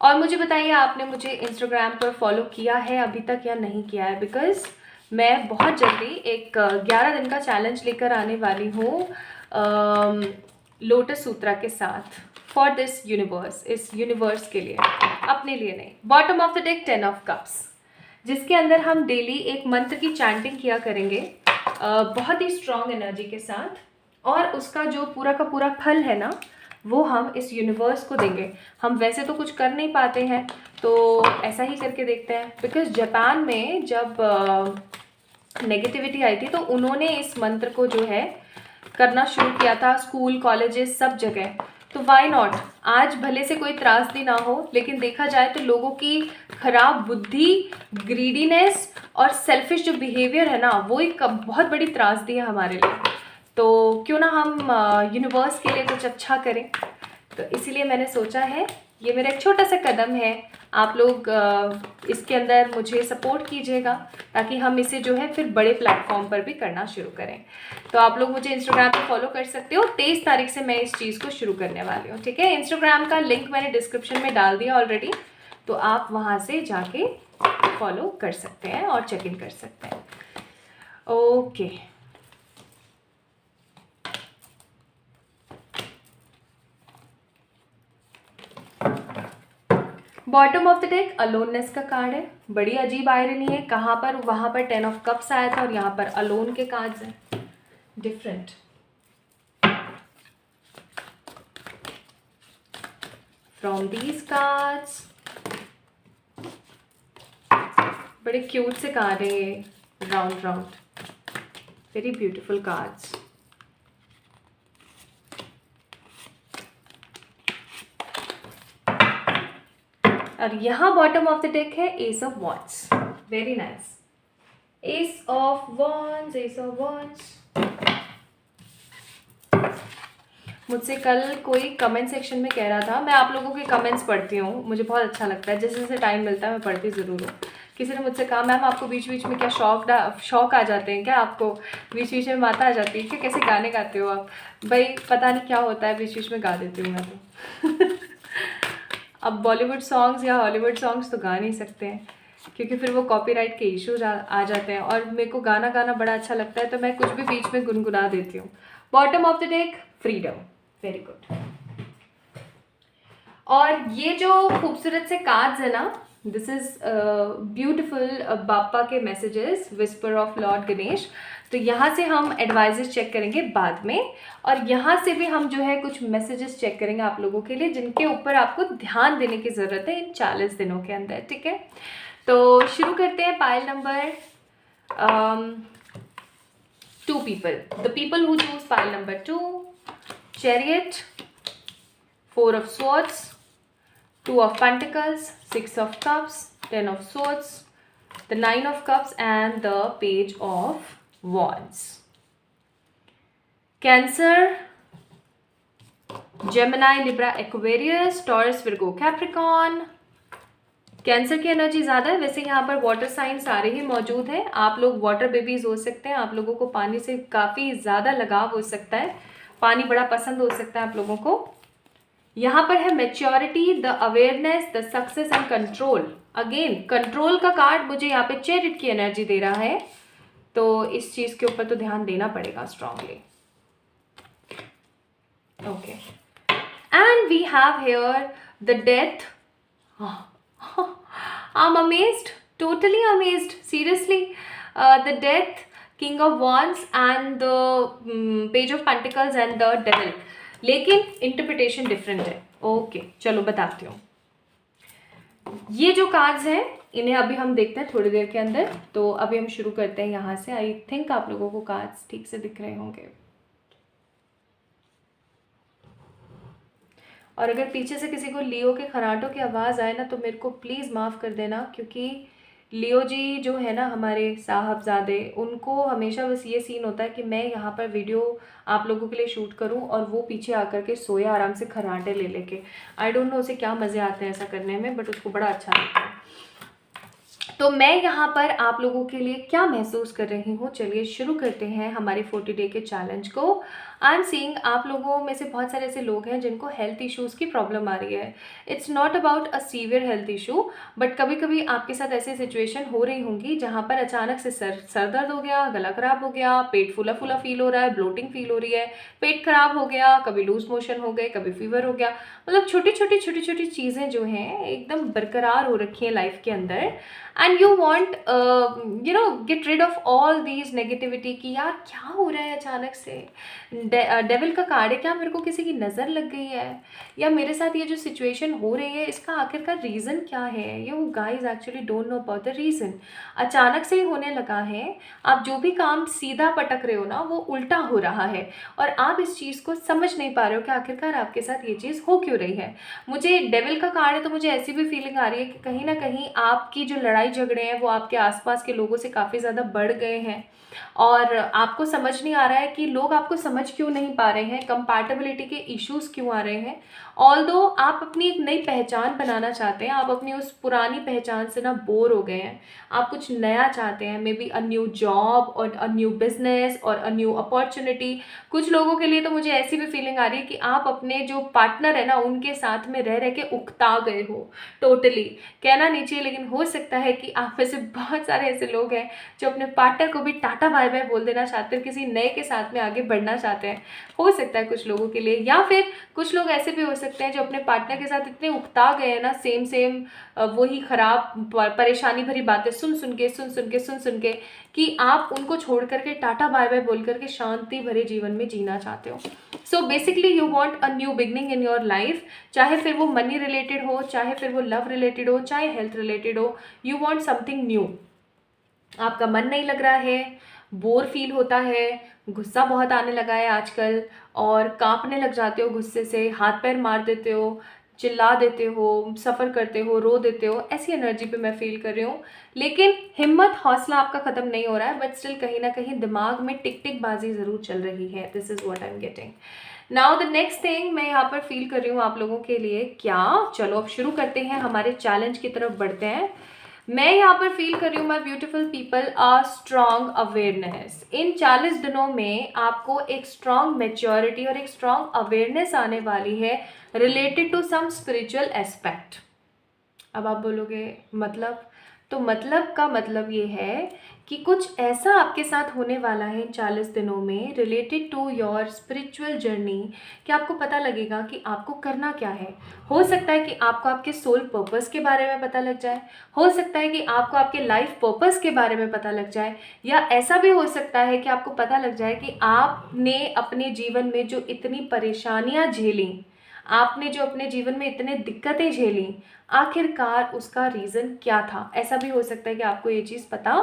और मुझे बताइए आपने मुझे इंस्टाग्राम पर फॉलो किया है अभी तक या नहीं किया है, बिकॉज़ मैं बहुत जल्दी एक 11 दिन का चैलेंज लेकर आने वाली हूँ लोटस सूत्रा के साथ, फॉर दिस यूनिवर्स, इस यूनिवर्स के लिए, अपने लिए नहीं। Bottom of the deck 10 of cups, जिसके अंदर हम डेली एक मंत्र की चैंटिंग किया करेंगे बहुत ही स्ट्रॉन्ग एनर्जी के साथ, और उसका जो पूरा का पूरा फल है ना, वो हम इस यूनिवर्स को देंगे। हम वैसे तो कुछ कर नहीं पाते हैं, तो ऐसा ही करके देखते हैं। बिकॉज जापान में जब नेगेटिविटी आई थी, तो उन्होंने इस मंत्र को जो है करना शुरू किया था, स्कूल कॉलेजेस सब जगह, तो वाई नॉट। आज भले से कोई त्रासदी ना हो, लेकिन देखा जाए तो लोगों की खराब बुद्धि, ग्रीडीनेस और सेल्फिश जो बिहेवियर है ना, वो एक बहुत बड़ी त्रासदी है हमारे लिए। तो क्यों ना हम यूनिवर्स के लिए कुछ अच्छा करें। तो इसीलिए मैंने सोचा है, ये मेरा एक छोटा सा कदम है, आप लोग इसके अंदर मुझे सपोर्ट कीजिएगा ताकि हम इसे जो है फिर बड़े प्लेटफॉर्म पर भी करना शुरू करें। तो आप लोग मुझे इंस्टाग्राम पे फॉलो कर सकते हो। 23 तारीख से मैं इस चीज़ को शुरू करने वाली हूँ, ठीक है। इंस्टाग्राम का लिंक मैंने डिस्क्रिप्शन में डाल दिया ऑलरेडी, तो आप वहाँ से जाके फॉलो कर सकते हैं और चेक इन कर सकते हैं। Okay, bottom of the deck aloneness का कार्ड है। बड़ी अजीब आयरनी है, कहाँ पर वहाँ पर 10 ऑफ कप्स आया था और यहाँ पर अलोन के कार्ड्स हैं, डिफरेंट। फ्रॉम दीज कार्ड्स, बड़े क्यूट से कार्ड है ये, round round, very beautiful cards. और यहाँ बॉटम ऑफ द डेक है S of wands, very nice, S of wands, S of wands. मुझसे कल कोई कमेंट सेक्शन में कह रहा था, मैं आप लोगों के कमेंट्स पढ़ती हूँ, मुझे बहुत अच्छा लगता है, जैसे जैसे टाइम मिलता है मैं पढ़ती ज़रूर हूँ। किसी ने मुझसे कहा, मैम आपको बीच बीच में क्या शौक आ जाते हैं क्या, आपको बीच बीच में माता आ जाती है क्या, कैसे गाने गाते हो आप? भाई पता नहीं क्या होता है, बीच बीच में गा देती हूँ मैं तो अब बॉलीवुड सॉन्ग्स या हॉलीवुड सॉन्ग्स तो गा नहीं सकते हैं, क्योंकि फिर वो कॉपीराइट के इश्यूज आ जाते हैं, और मेरे को गाना गाना बड़ा अच्छा लगता है, तो मैं कुछ भी बीच में गुनगुना देती हूँ। Bottom of the deck freedom, very good. और ये जो खूबसूरत से कार्ड्स है ना, दिस इज ब्यूटिफुल बापा के messages, whisper of Lord Ganesh. तो यहाँ से हम एडवाइजेस चेक करेंगे बाद में, और यहाँ से भी हम जो है कुछ मैसेजेस चेक करेंगे आप लोगों के लिए, जिनके ऊपर आपको ध्यान देने की ज़रूरत है इन 40 दिनों के अंदर, ठीक है। तो शुरू करते हैं pile number 2 people, the people who choose pile number 2, chariot, 4 of swords, 2 of pentacles, 6 of cups, 10 of swords, the 9 of cups and the page of wands. Cancer, Gemini, Libra, Aquarius, Taurus, Virgo, Capricorn. Cancer की energy ज़्यादा है, वैसे यहाँ पर water sign सारे ही मौजूद हैं। आप लोग वाटर बेबीज हो सकते हैं, आप लोगों को पानी से काफ़ी ज़्यादा लगाव हो सकता है, पानी बड़ा पसंद हो सकता है आप लोगों को। यहाँ पर है maturity, the awareness, the success and control. Again control का कार्ड मुझे यहाँ पे चैरियट की एनर्जी दे रहा है, तो इस चीज़ के ऊपर तो ध्यान देना पड़ेगा strongly. Okay, and we have here the death. I'm amazed, totally amazed, seriously. The death, king of wands and the page of pentacles and the devil, लेकिन इंटरप्रिटेशन डिफरेंट है। ओके चलो बताती हूँ। ये जो कार्ड्स हैं इन्हें अभी हम देखते हैं थोड़ी देर के अंदर, तो अभी हम शुरू करते हैं यहाँ से। आई थिंक आप लोगों को कार्ड्स ठीक से दिख रहे होंगे, और अगर पीछे से किसी को लियो के खराटों की आवाज़ आए ना, तो मेरे को प्लीज़ माफ़ कर देना, क्योंकि लियो जी जो है ना हमारे साहबजादे, उनको हमेशा बस ये सीन होता है कि मैं यहाँ पर वीडियो आप लोगों के लिए शूट करूँ और वो पीछे आकर के सोए आराम से खराटे ले लेके। आई डोंट नो उसे क्या मज़े आते हैं ऐसा करने में, बट उसको बड़ा अच्छा लगता है। तो मैं यहाँ पर आप लोगों के लिए क्या महसूस कर रही हूँ, चलिए शुरू करते हैं हमारे 40 डे के चैलेंज को। आई एम सीइंग आप लोगों में से बहुत सारे ऐसे लोग हैं जिनको हेल्थ इश्यूज़ की प्रॉब्लम आ रही है। It's not about a severe health issue, but कभी कभी आपके साथ ऐसी सिचुएशन हो रही होंगी जहाँ पर अचानक से सर दर्द हो गया, गला खराब हो गया, पेट फूला फूला फील हो रहा है, ब्लोटिंग फील हो रही है, पेट खराब हो गया, कभी लूज मोशन हो गए, कभी फीवर हो गया। मतलब छोटी छोटी चीज़ें जो हैं एकदम बरकरार हो रखी हैं लाइफ के अंदर, and you want get rid of all these negativity कि यार क्या हो रहा है अचानक से, डेविल का कार्ड है, क्या मेरे को किसी की नज़र लग गई है, या मेरे साथ ये जो सिचुएशन हो रही है इसका आखिरकार रीज़न क्या है। You guys actually don't know about the reason. अचानक से ही होने लगा है, आप जो भी काम सीधा पटक रहे हो ना वो उल्टा हो रहा है, और आप इस चीज़ को समझ नहीं पा रहे हो कि आखिरकार आपके साथ ये चीज़ हो क्यों रही है। मुझे डेविल का कार्ड है तो मुझे ऐसी भी फीलिंग आ रही है कि कहीं ना कहीं आपकी जो लड़ाई झगड़े हैं वो आपके आसपास के लोगों से काफ़ी ज़्यादा बढ़ गए हैं, और आपको समझ नहीं आ रहा है कि लोग आपको समझ क्यों नहीं पा रहे हैं, कंपैटिबिलिटी के इश्यूज क्यों आ रहे हैं। ऑल्दो आप अपनी एक नई पहचान बनाना चाहते हैं, आप अपनी उस पुरानी पहचान से ना बोर हो गए हैं, आप कुछ नया चाहते हैं, may be a new job और अ न्यू बिजनेस और अ न्यू अपॉर्चुनिटी। कुछ लोगों के लिए तो मुझे ऐसी भी फीलिंग आ रही है कि आप अपने जो पार्टनर है ना उनके साथ में रह रह के उकता गए हो टोटली। कहना नहीं चाहिए लेकिन हो सकता है कि आप में से बहुत सारे ऐसे लोग हैं जो अपने पार्टनर को भी टाटा बाय बाय बोल देना चाहते हैं, किसी नए के साथ में आगे बढ़ना चाहते हैं। हो सकता है कुछ लोगों के लिए, या फिर कुछ लोग ऐसे भी हो सकते हैं जो अपने पार्टनर के साथ इतने उकता गए हैं ना, सेम वही खराब परेशानी भरी बातें सुन सुन के कि आप उनको छोड़ करके टाटा बाय बाय बोल करके शांति भरे जीवन में जीना चाहते हो। So basically you want a new beginning in your life, चाहे फिर वो मनी रिलेटेड हो, चाहे फिर वो लव रिलेटेड हो, चाहे हेल्थ रिलेटेड हो, यू वांट समथिंग न्यू। आपका मन नहीं लग रहा है, बोर फील होता है, गुस्सा बहुत आने लगा है आजकल, और कांपने लग जाते हो गुस्से से, हाथ पैर मार देते हो, चिल्ला देते हो, सफ़र करते हो, रो देते हो, ऐसी एनर्जी पे मैं फील कर रही हूँ। लेकिन हिम्मत हौसला आपका ख़त्म नहीं हो रहा है, बट स्टिल कहीं ना कहीं दिमाग में टिक टिक बाजी ज़रूर चल रही है। This is what I am getting now. The next thing मैं यहाँ पर फील कर रही हूँ आप लोगों के लिए क्या, चलो अब शुरू करते हैं, हमारे चैलेंज की तरफ बढ़ते हैं। मैं यहाँ पर फील कर रही हूँ my beautiful people a strong awareness. इन 40 दिनों में आपको एक स्ट्रॉन्ग मेच्योरिटी और एक स्ट्रॉन्ग अवेयरनेस आने वाली है related to some spiritual aspect. अब आप बोलोगे मतलब, तो मतलब का मतलब ये है कि कुछ ऐसा आपके साथ होने वाला है इन 40 दिनों में related to your spiritual journey कि आपको पता लगेगा कि आपको करना क्या है। हो सकता है कि आपको आपके सोल पर्पस के बारे में पता लग जाए, हो सकता है कि आपको आपके लाइफ पर्पस के बारे में पता लग जाए, या ऐसा भी हो सकता है कि आपको पता लग जाए कि आपने अपने जीवन में जो इतनी परेशानियां झेली, आपने जो अपने जीवन में इतने दिक्कतें झेली, आखिरकार उसका रीज़न क्या था। ऐसा भी हो सकता है कि आपको ये चीज़ पता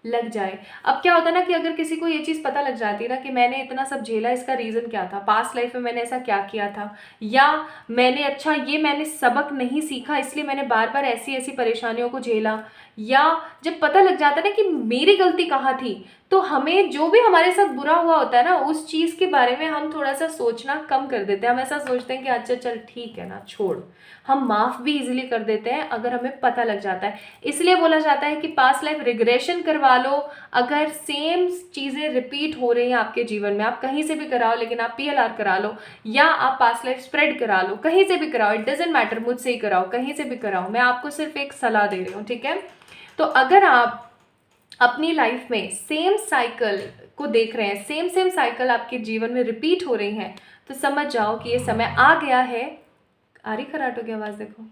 लग जाए। अब क्या होता है ना कि अगर किसी को ये चीज़ पता लग जाती है ना कि मैंने इतना सब झेला, इसका रीज़न क्या था, पास्ट लाइफ में मैंने ऐसा क्या किया था, या मैंने सबक नहीं सीखा इसलिए मैंने बार बार ऐसी ऐसी परेशानियों को झेला, या जब पता लग जाता है ना कि मेरी गलती कहाँ थी, तो हमें जो भी हमारे साथ बुरा हुआ होता है ना उस चीज़ के बारे में हम थोड़ा सा सोचना कम कर देते हैं। हम ऐसा सोचते हैं कि अच्छा चल ठीक है ना, छोड़। हम माफ़ भी इजीली कर देते हैं अगर हमें पता लग जाता है। इसलिए बोला जाता है कि पास्ट लाइफ रिग्रेशन करवा लो। अगर सेम चीज़ें रिपीट हो रही हैं आपके जीवन में, आप कहीं से भी कराओ, लेकिन आप PLR करा लो या आप पास्ट लाइफ स्प्रेड करा लो, कहीं से भी कराओ, इट डजेंट मैटर, मुझसे ही कराओ, कहीं से भी कराओ, मैं आपको सिर्फ एक सलाह दे रही हूँ, ठीक है। तो अगर आप अपनी लाइफ में सेम साइकिल को देख रहे हैं, सेम साइकिल आपके जीवन में रिपीट हो रही हैं, तो समझ जाओ कि ये समय आ गया है। आ रही खराटों की आवाज़, देखो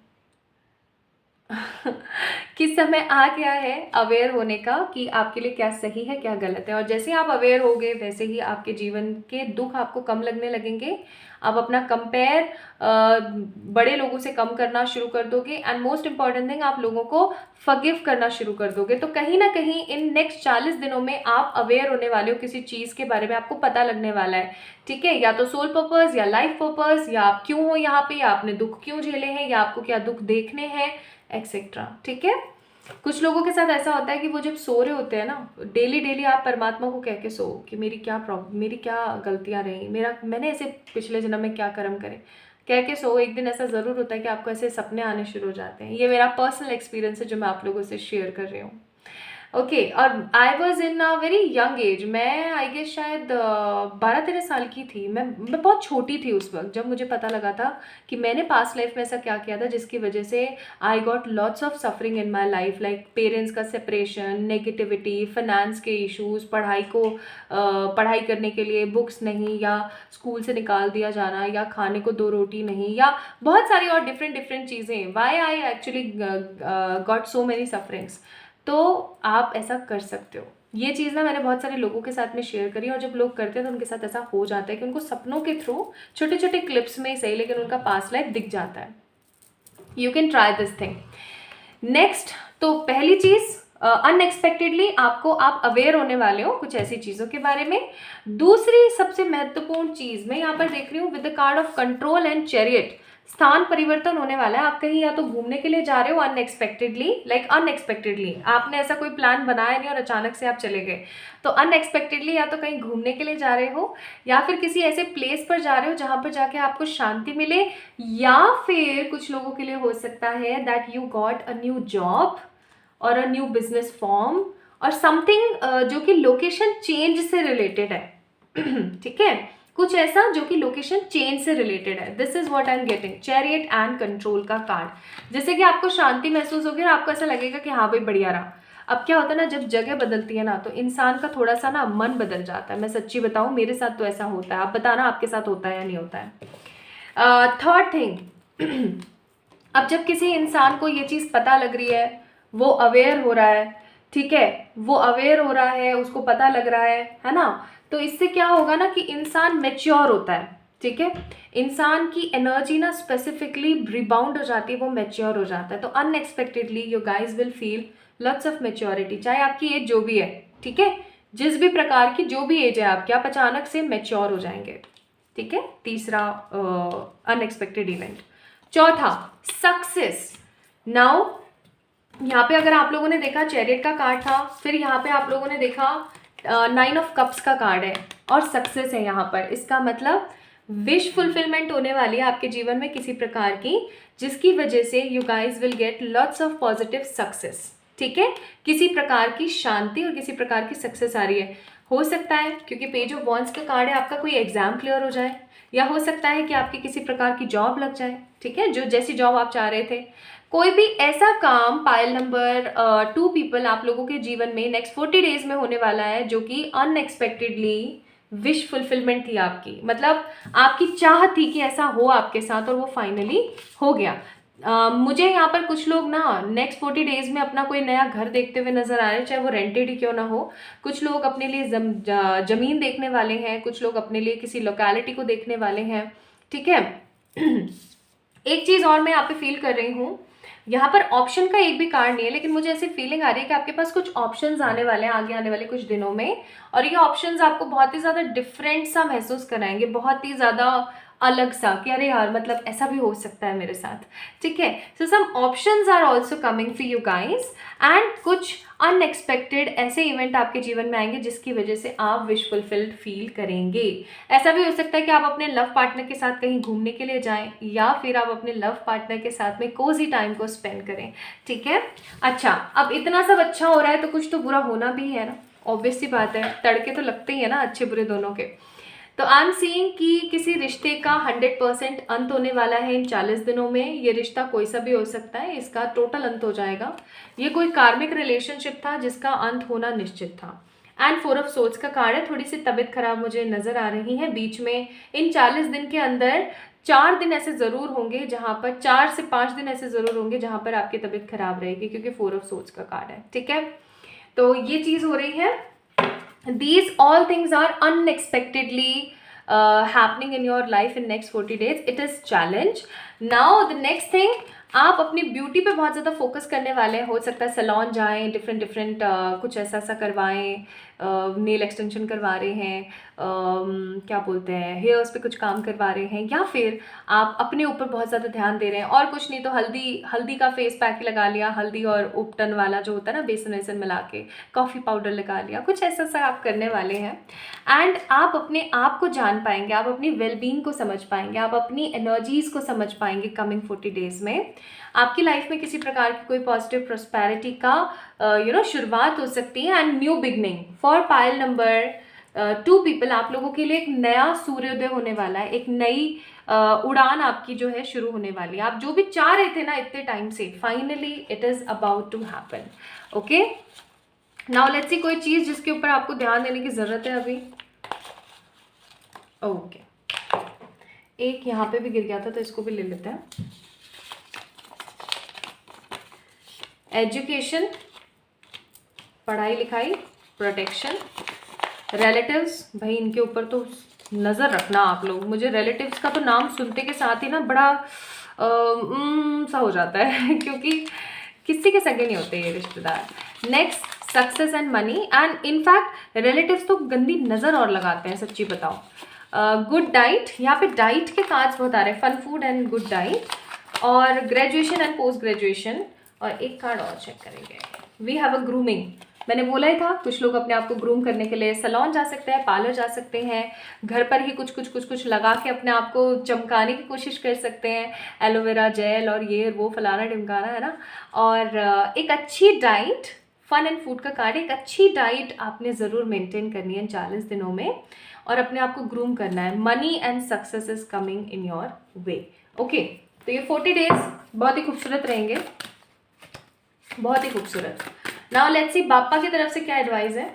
कि समय आ गया है अवेयर होने का कि आपके लिए क्या सही है क्या गलत है। और जैसे आप अवेयर होगे वैसे ही आपके जीवन के दुख आपको कम लगने लगेंगे। आप अपना कंपेयर बड़े लोगों से कम करना शुरू कर दोगे, एंड मोस्ट इंपॉर्टेंट थिंग, आप लोगों को फॉरगिव करना शुरू कर दोगे। तो कहीं ना कहीं इन नेक्स्ट 40 दिनों में आप अवेयर होने वाले हो किसी चीज़ के बारे में, आपको पता लगने वाला है, ठीक है। या तो सोल पर्पस या लाइफ पर्पस, या आप क्यों हो यहाँ पे, या आपने दुख क्यों झेले हैं, या आपको क्या दुख देखने हैं, एक्सेट्रा, ठीक है। कुछ लोगों के साथ ऐसा होता है कि वो जब सो रहे होते हैं ना, डेली डेली आप परमात्मा को कह के सो कि मेरी क्या प्रॉब्लम, मेरी क्या गलतियां रही, मैंने ऐसे पिछले जन्म में क्या कर्म करे, कह के सो। एक दिन ऐसा ज़रूर होता है कि आपको ऐसे सपने आने शुरू हो जाते हैं। ये मेरा पर्सनल एक्सपीरियंस है जो मैं आप लोगों से शेयर कर रही हूँ। ओके और I was in a very young age, मैं आई गेस शायद 12-13 साल की थी। मैं बहुत छोटी थी उस वक्त जब मुझे पता लगा था कि मैंने पास्ट लाइफ में ऐसा क्या किया था जिसकी वजह से I got lots of suffering in my life, like parents का सेपरेशन, नेगेटिविटी, फाइनेंस के इश्यूज, पढ़ाई करने के लिए बुक्स नहीं, या स्कूल से निकाल दिया जाना, या खाने को 2 रोटी नहीं, या बहुत सारी और डिफरेंट चीज़ें। Why I actually got so many sufferings. तो आप ऐसा कर सकते हो, ये चीज़ ना मैंने बहुत सारे लोगों के साथ में शेयर करी, और जब लोग करते हैं तो उनके साथ ऐसा हो जाता है कि उनको सपनों के थ्रू छोटे छोटे क्लिप्स में ही सही, लेकिन उनका पास्ट लाइफ दिख जाता है। You can try this thing. Next, तो पहली चीज़ अनएक्सपेक्टेडली आपको, आप अवेयर होने वाले हो कुछ ऐसी चीज़ों के बारे में। दूसरी सबसे महत्वपूर्ण चीज़ मैं यहाँ पर देख रही हूँ with the card of control and chariot, स्थान परिवर्तन होने वाला है। आप कहीं या तो घूमने के लिए जा रहे हो अनएक्सपेक्टेडली, अनएक्सपेक्टेडली आपने ऐसा कोई प्लान बनाया नहीं और अचानक से आप चले गए, तो अनएक्सपेक्टेडली या तो कहीं घूमने के लिए जा रहे हो, या फिर किसी ऐसे प्लेस पर जा रहे हो जहाँ पर जाके आपको शांति मिले, या फिर कुछ लोगों के लिए हो सकता है that you got a new job और अ न्यू बिजनेस फॉर्म और समथिंग जो कि लोकेशन चेंज से रिलेटेड है। ठीक है, कुछ ऐसा जो कि लोकेशन चेंज से रिलेटेड है। This is what I am getting, chariot and control का कार्ड। जैसे कि आपको शांति महसूस होगी और आपको ऐसा लगेगा कि हाँ भाई बढ़िया रहा। अब क्या होता है ना, जब जगह बदलती है ना तो इंसान का थोड़ा सा ना मन बदल जाता है। मैं सच्ची बताऊं, मेरे साथ तो ऐसा होता है। आप बताना आपके साथ होता है या नहीं होता है। थर्ड थिंग, अब जब किसी इंसान को ये चीज़ पता लग रही है, वो अवेयर हो रहा है, ठीक है, वो अवेयर हो रहा है, उसको पता लग रहा है ना, तो इससे क्या होगा ना कि इंसान मैच्योर होता है। ठीक है, इंसान की एनर्जी ना स्पेसिफिकली रिबाउंड हो जाती है, वो मैच्योर हो जाता है। तो unexpectedly you guys will feel lots of maturity, चाहे आपकी एज जो भी है, ठीक है, जिस भी प्रकार की जो भी एज है आपकी, आप अचानक से मैच्योर हो जाएंगे। ठीक है, तीसरा अनएक्सपेक्टेड इवेंट। चौथा, सक्सेस। नाउ यहाँ पे अगर आप लोगों ने देखा चैरियट का कार्ड था, फिर यहाँ पे आप लोगों ने देखा 9 ऑफ कप्स का कार्ड है और सक्सेस है यहाँ पर। इसका मतलब विश फुलफिलमेंट होने वाली है आपके जीवन में किसी प्रकार की, जिसकी वजह से you guys will get lots of positive success. ठीक है, किसी प्रकार की शांति और किसी प्रकार की सक्सेस आ रही है। हो सकता है क्योंकि पेज ऑफ वॉन्ड्स का कार्ड है, आपका कोई एग्जाम क्लियर हो जाए, या हो सकता है कि आपकी किसी प्रकार की जॉब लग जाए। ठीक है, जो जैसी जॉब आप चाह रहे थे, कोई भी ऐसा काम पाइल नंबर 2 पीपल आप लोगों के जीवन में नेक्स्ट 40 डेज में होने वाला है, जो कि अनएक्सपेक्टेडली विश फुलफिलमेंट थी आपकी। मतलब आपकी चाह थी कि ऐसा हो आपके साथ और वो फाइनली हो गया। मुझे यहाँ पर कुछ लोग ना नेक्स्ट 40 डेज में अपना कोई नया घर देखते हुए नजर आ रहे हैं, चाहे वो रेंटेड ही क्यों ना हो। कुछ लोग अपने लिए जमीन देखने वाले हैं, कुछ लोग अपने लिए किसी लोकेलिटी को देखने वाले हैं। ठीक है, एक चीज़ और मैं यहाँ पे फील कर रही हूँ, यहाँ पर ऑप्शन का एक भी कार्ड नहीं है, लेकिन मुझे ऐसी फीलिंग आ रही है कि आपके पास कुछ ऑप्शंस आने वाले हैं आगे आने वाले कुछ दिनों में, और ये ऑप्शंस आपको बहुत ही ज़्यादा डिफरेंट सा महसूस कराएंगे, बहुत ही ज़्यादा अलग सा, कि अरे यार मतलब ऐसा भी हो सकता है मेरे साथ। ठीक है, so some options are also coming for you guys, and कुछ अनएक्सपेक्टेड ऐसे इवेंट आपके जीवन में आएंगे जिसकी वजह से आप विश फुलफिल्ड फील करेंगे। ऐसा भी हो सकता है कि आप अपने लव पार्टनर के साथ कहीं घूमने के लिए जाएं, या फिर आप अपने लव पार्टनर के साथ में कोजी टाइम को स्पेंड करें। ठीक है, अच्छा, अब इतना सब अच्छा हो रहा है तो कुछ तो बुरा होना भी है ना, ऑब्वियस सी बात है, तड़के तो लगते ही है ना अच्छे बुरे दोनों के। तो आई एम सीइंग कि किसी रिश्ते का 100% अंत होने वाला है इन 40 दिनों में। ये रिश्ता कोई सा भी हो सकता है, इसका टोटल अंत हो जाएगा। ये कोई कार्मिक रिलेशनशिप था जिसका अंत होना निश्चित था। एंड 4 ऑफ सोर्ड्स का कार्ड है, थोड़ी सी तबीयत खराब मुझे नजर आ रही है बीच में। इन 40 दिन के अंदर 4 दिन ऐसे ज़रूर होंगे जहाँ पर, 4 से 5 दिन ऐसे ज़रूर होंगे जहाँ पर आपकी तबीयत खराब रहेगी, क्योंकि 4 ऑफ सोर्ड्स का कार्ड है। ठीक है, तो ये चीज़ हो रही है। These all things are unexpectedly happening in your life in next 40 days. It is challenge. Now the next thing, आप अपनी ब्यूटी पे बहुत ज़्यादा फोकस करने वाले हैं। हो सकता है सैलून जाएं, डिफरेंट कुछ ऐसा करवाएं, नेल एक्सटेंशन करवा रहे हैं, क्या बोलते हैं, हेयर्स पे कुछ काम करवा रहे हैं, या फिर आप अपने ऊपर बहुत ज़्यादा ध्यान दे रहे हैं, और कुछ नहीं तो हल्दी का फेस पैक लगा लिया, हल्दी और उपटन वाला जो होता है ना, बेसन वेसन मिला के, कॉफ़ी पाउडर लगा लिया, कुछ ऐसा सा आप करने वाले हैं। एंड आप अपने आप को जान पाएंगे, आप अपनी वेलबींग को समझ पाएंगे, आप अपनी एनर्जीज़ को समझ पाएंगे कमिंग 40 डेज में। आपकी लाइफ में किसी प्रकार की कोई पॉजिटिव प्रॉस्पेरिटी का शुरुआत हो सकती है, and new beginning for pile number 2 people. आप लोगों के लिए एक नया सूर्योदय होने वाला है, एक नई उड़ान आपकी जो है शुरू होने वाली है। आप जो भी चाह रहे थे ना इतने टाइम से, finally it is about to happen. Okay, now let's see कोई चीज़ जिसके ऊपर आपको ध्यान देने की ज़रूरत है अभी। ओके, एक यहाँ पे भी गिर गया था तो इसको भी ले लेते हैं। एजुकेशन, पढ़ाई लिखाई, प्रोटेक्शन, रिलेटिव्स, भाई इनके ऊपर तो नज़र रखना आप लोग। मुझे रिलेटिव्स का तो नाम सुनते के साथ ही ना बड़ा सा हो जाता है क्योंकि किसी के सगे नहीं होते ये रिश्तेदार। Next success and money, and in fact relatives तो गंदी नज़र और लगाते हैं, सच्ची बताओ। गुड डाइट, यहाँ पे डाइट के कार्ड्स बहुत आ रहे हैं, fun food and good diet, और ग्रेजुएशन एंड पोस्ट ग्रेजुएशन। और एक कार्ड और चेक करेंगे, वी हैव अ ग्रूमिंग। मैंने बोला ही था कुछ लोग अपने आप को ग्रूम करने के लिए सैलून जा सकते हैं, पार्लर जा सकते हैं, घर पर ही कुछ लगा के अपने आप को चमकाने की कोशिश कर सकते हैं, एलोवेरा जेल और ये वो फलाना ढिमकाना, है ना। और एक अच्छी डाइट, फन एंड फूड का कार्ड, एक अच्छी डाइट आपने ज़रूर मेंटेन करनी है 40 दिनों में, और अपने आप को ग्रूम करना है। Money and success is coming in your way. Okay, तो ये 40 डेज बहुत ही खूबसूरत रहेंगे, बहुत ही खूबसूरत। नाउ लेट्स सी बापा की तरफ से क्या एडवाइस है।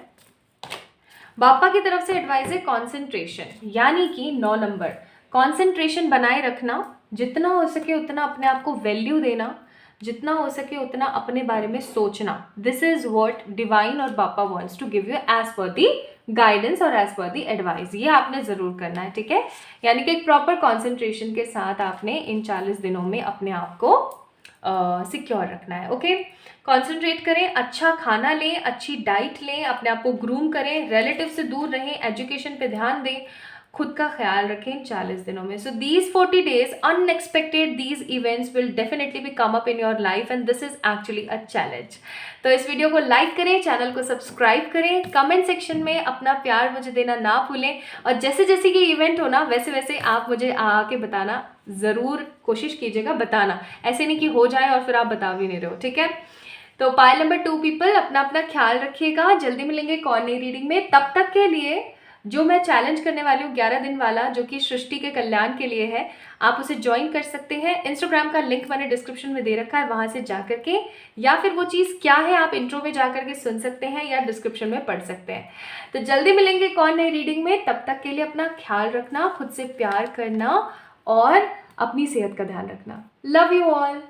बापा की तरफ से एडवाइस है कंसंट्रेशन, यानी कि 9 नंबर, कंसंट्रेशन बनाए रखना, जितना हो सके उतना अपने आप को वैल्यू देना, जितना हो सके उतना अपने बारे में सोचना। दिस इज व्हाट डिवाइन और Bappa wants to give you as per the guidance और एज पर दी एडवाइस। ये आपने ज़रूर करना है, ठीक है। यानी कि एक प्रॉपर कॉन्सेंट्रेशन के साथ आपने इन 40 दिनों में अपने आप को सिक्योर रखना है। ओके, कॉन्सेंट्रेट करें, अच्छा खाना लें, अच्छी डाइट लें, अपने आप को ग्रूम करें, रिलेटिव से दूर रहें, एजुकेशन पे ध्यान दें, खुद का ख्याल रखें 40 दिनों में। So these 40 days unexpected, these events will definitely be come up in your life and this is actually a challenge. तो इस वीडियो को लाइक करें, चैनल को सब्सक्राइब करें, कमेंट सेक्शन में अपना प्यार मुझे देना ना भूलें, और जैसे जैसे ये इवेंट हो ना वैसे वैसे आप मुझे आके बताना, ज़रूर कोशिश कीजिएगा बताना, ऐसे नहीं कि हो जाए और फिर आप बता भी नहीं रहे हो, ठीक है। तो पाइल नंबर 2 पीपल, अपना अपना ख्याल रखिएगा। जल्दी मिलेंगे कौन नई रीडिंग में। तब तक के लिए जो मैं चैलेंज करने वाली हूँ 11 दिन वाला, जो कि सृष्टि के कल्याण के लिए है, आप उसे ज्वाइन कर सकते हैं। इंस्टाग्राम का लिंक मैंने डिस्क्रिप्शन में दे रखा है, वहाँ से जा करके, या फिर वो चीज़ क्या है आप इंट्रो में जा करके सुन सकते हैं या डिस्क्रिप्शन में पढ़ सकते हैं। तो जल्दी मिलेंगे कौन नई रीडिंग में। तब तक के लिए अपना ख्याल रखना, खुद से प्यार करना और अपनी सेहत का ध्यान रखना। Love you all.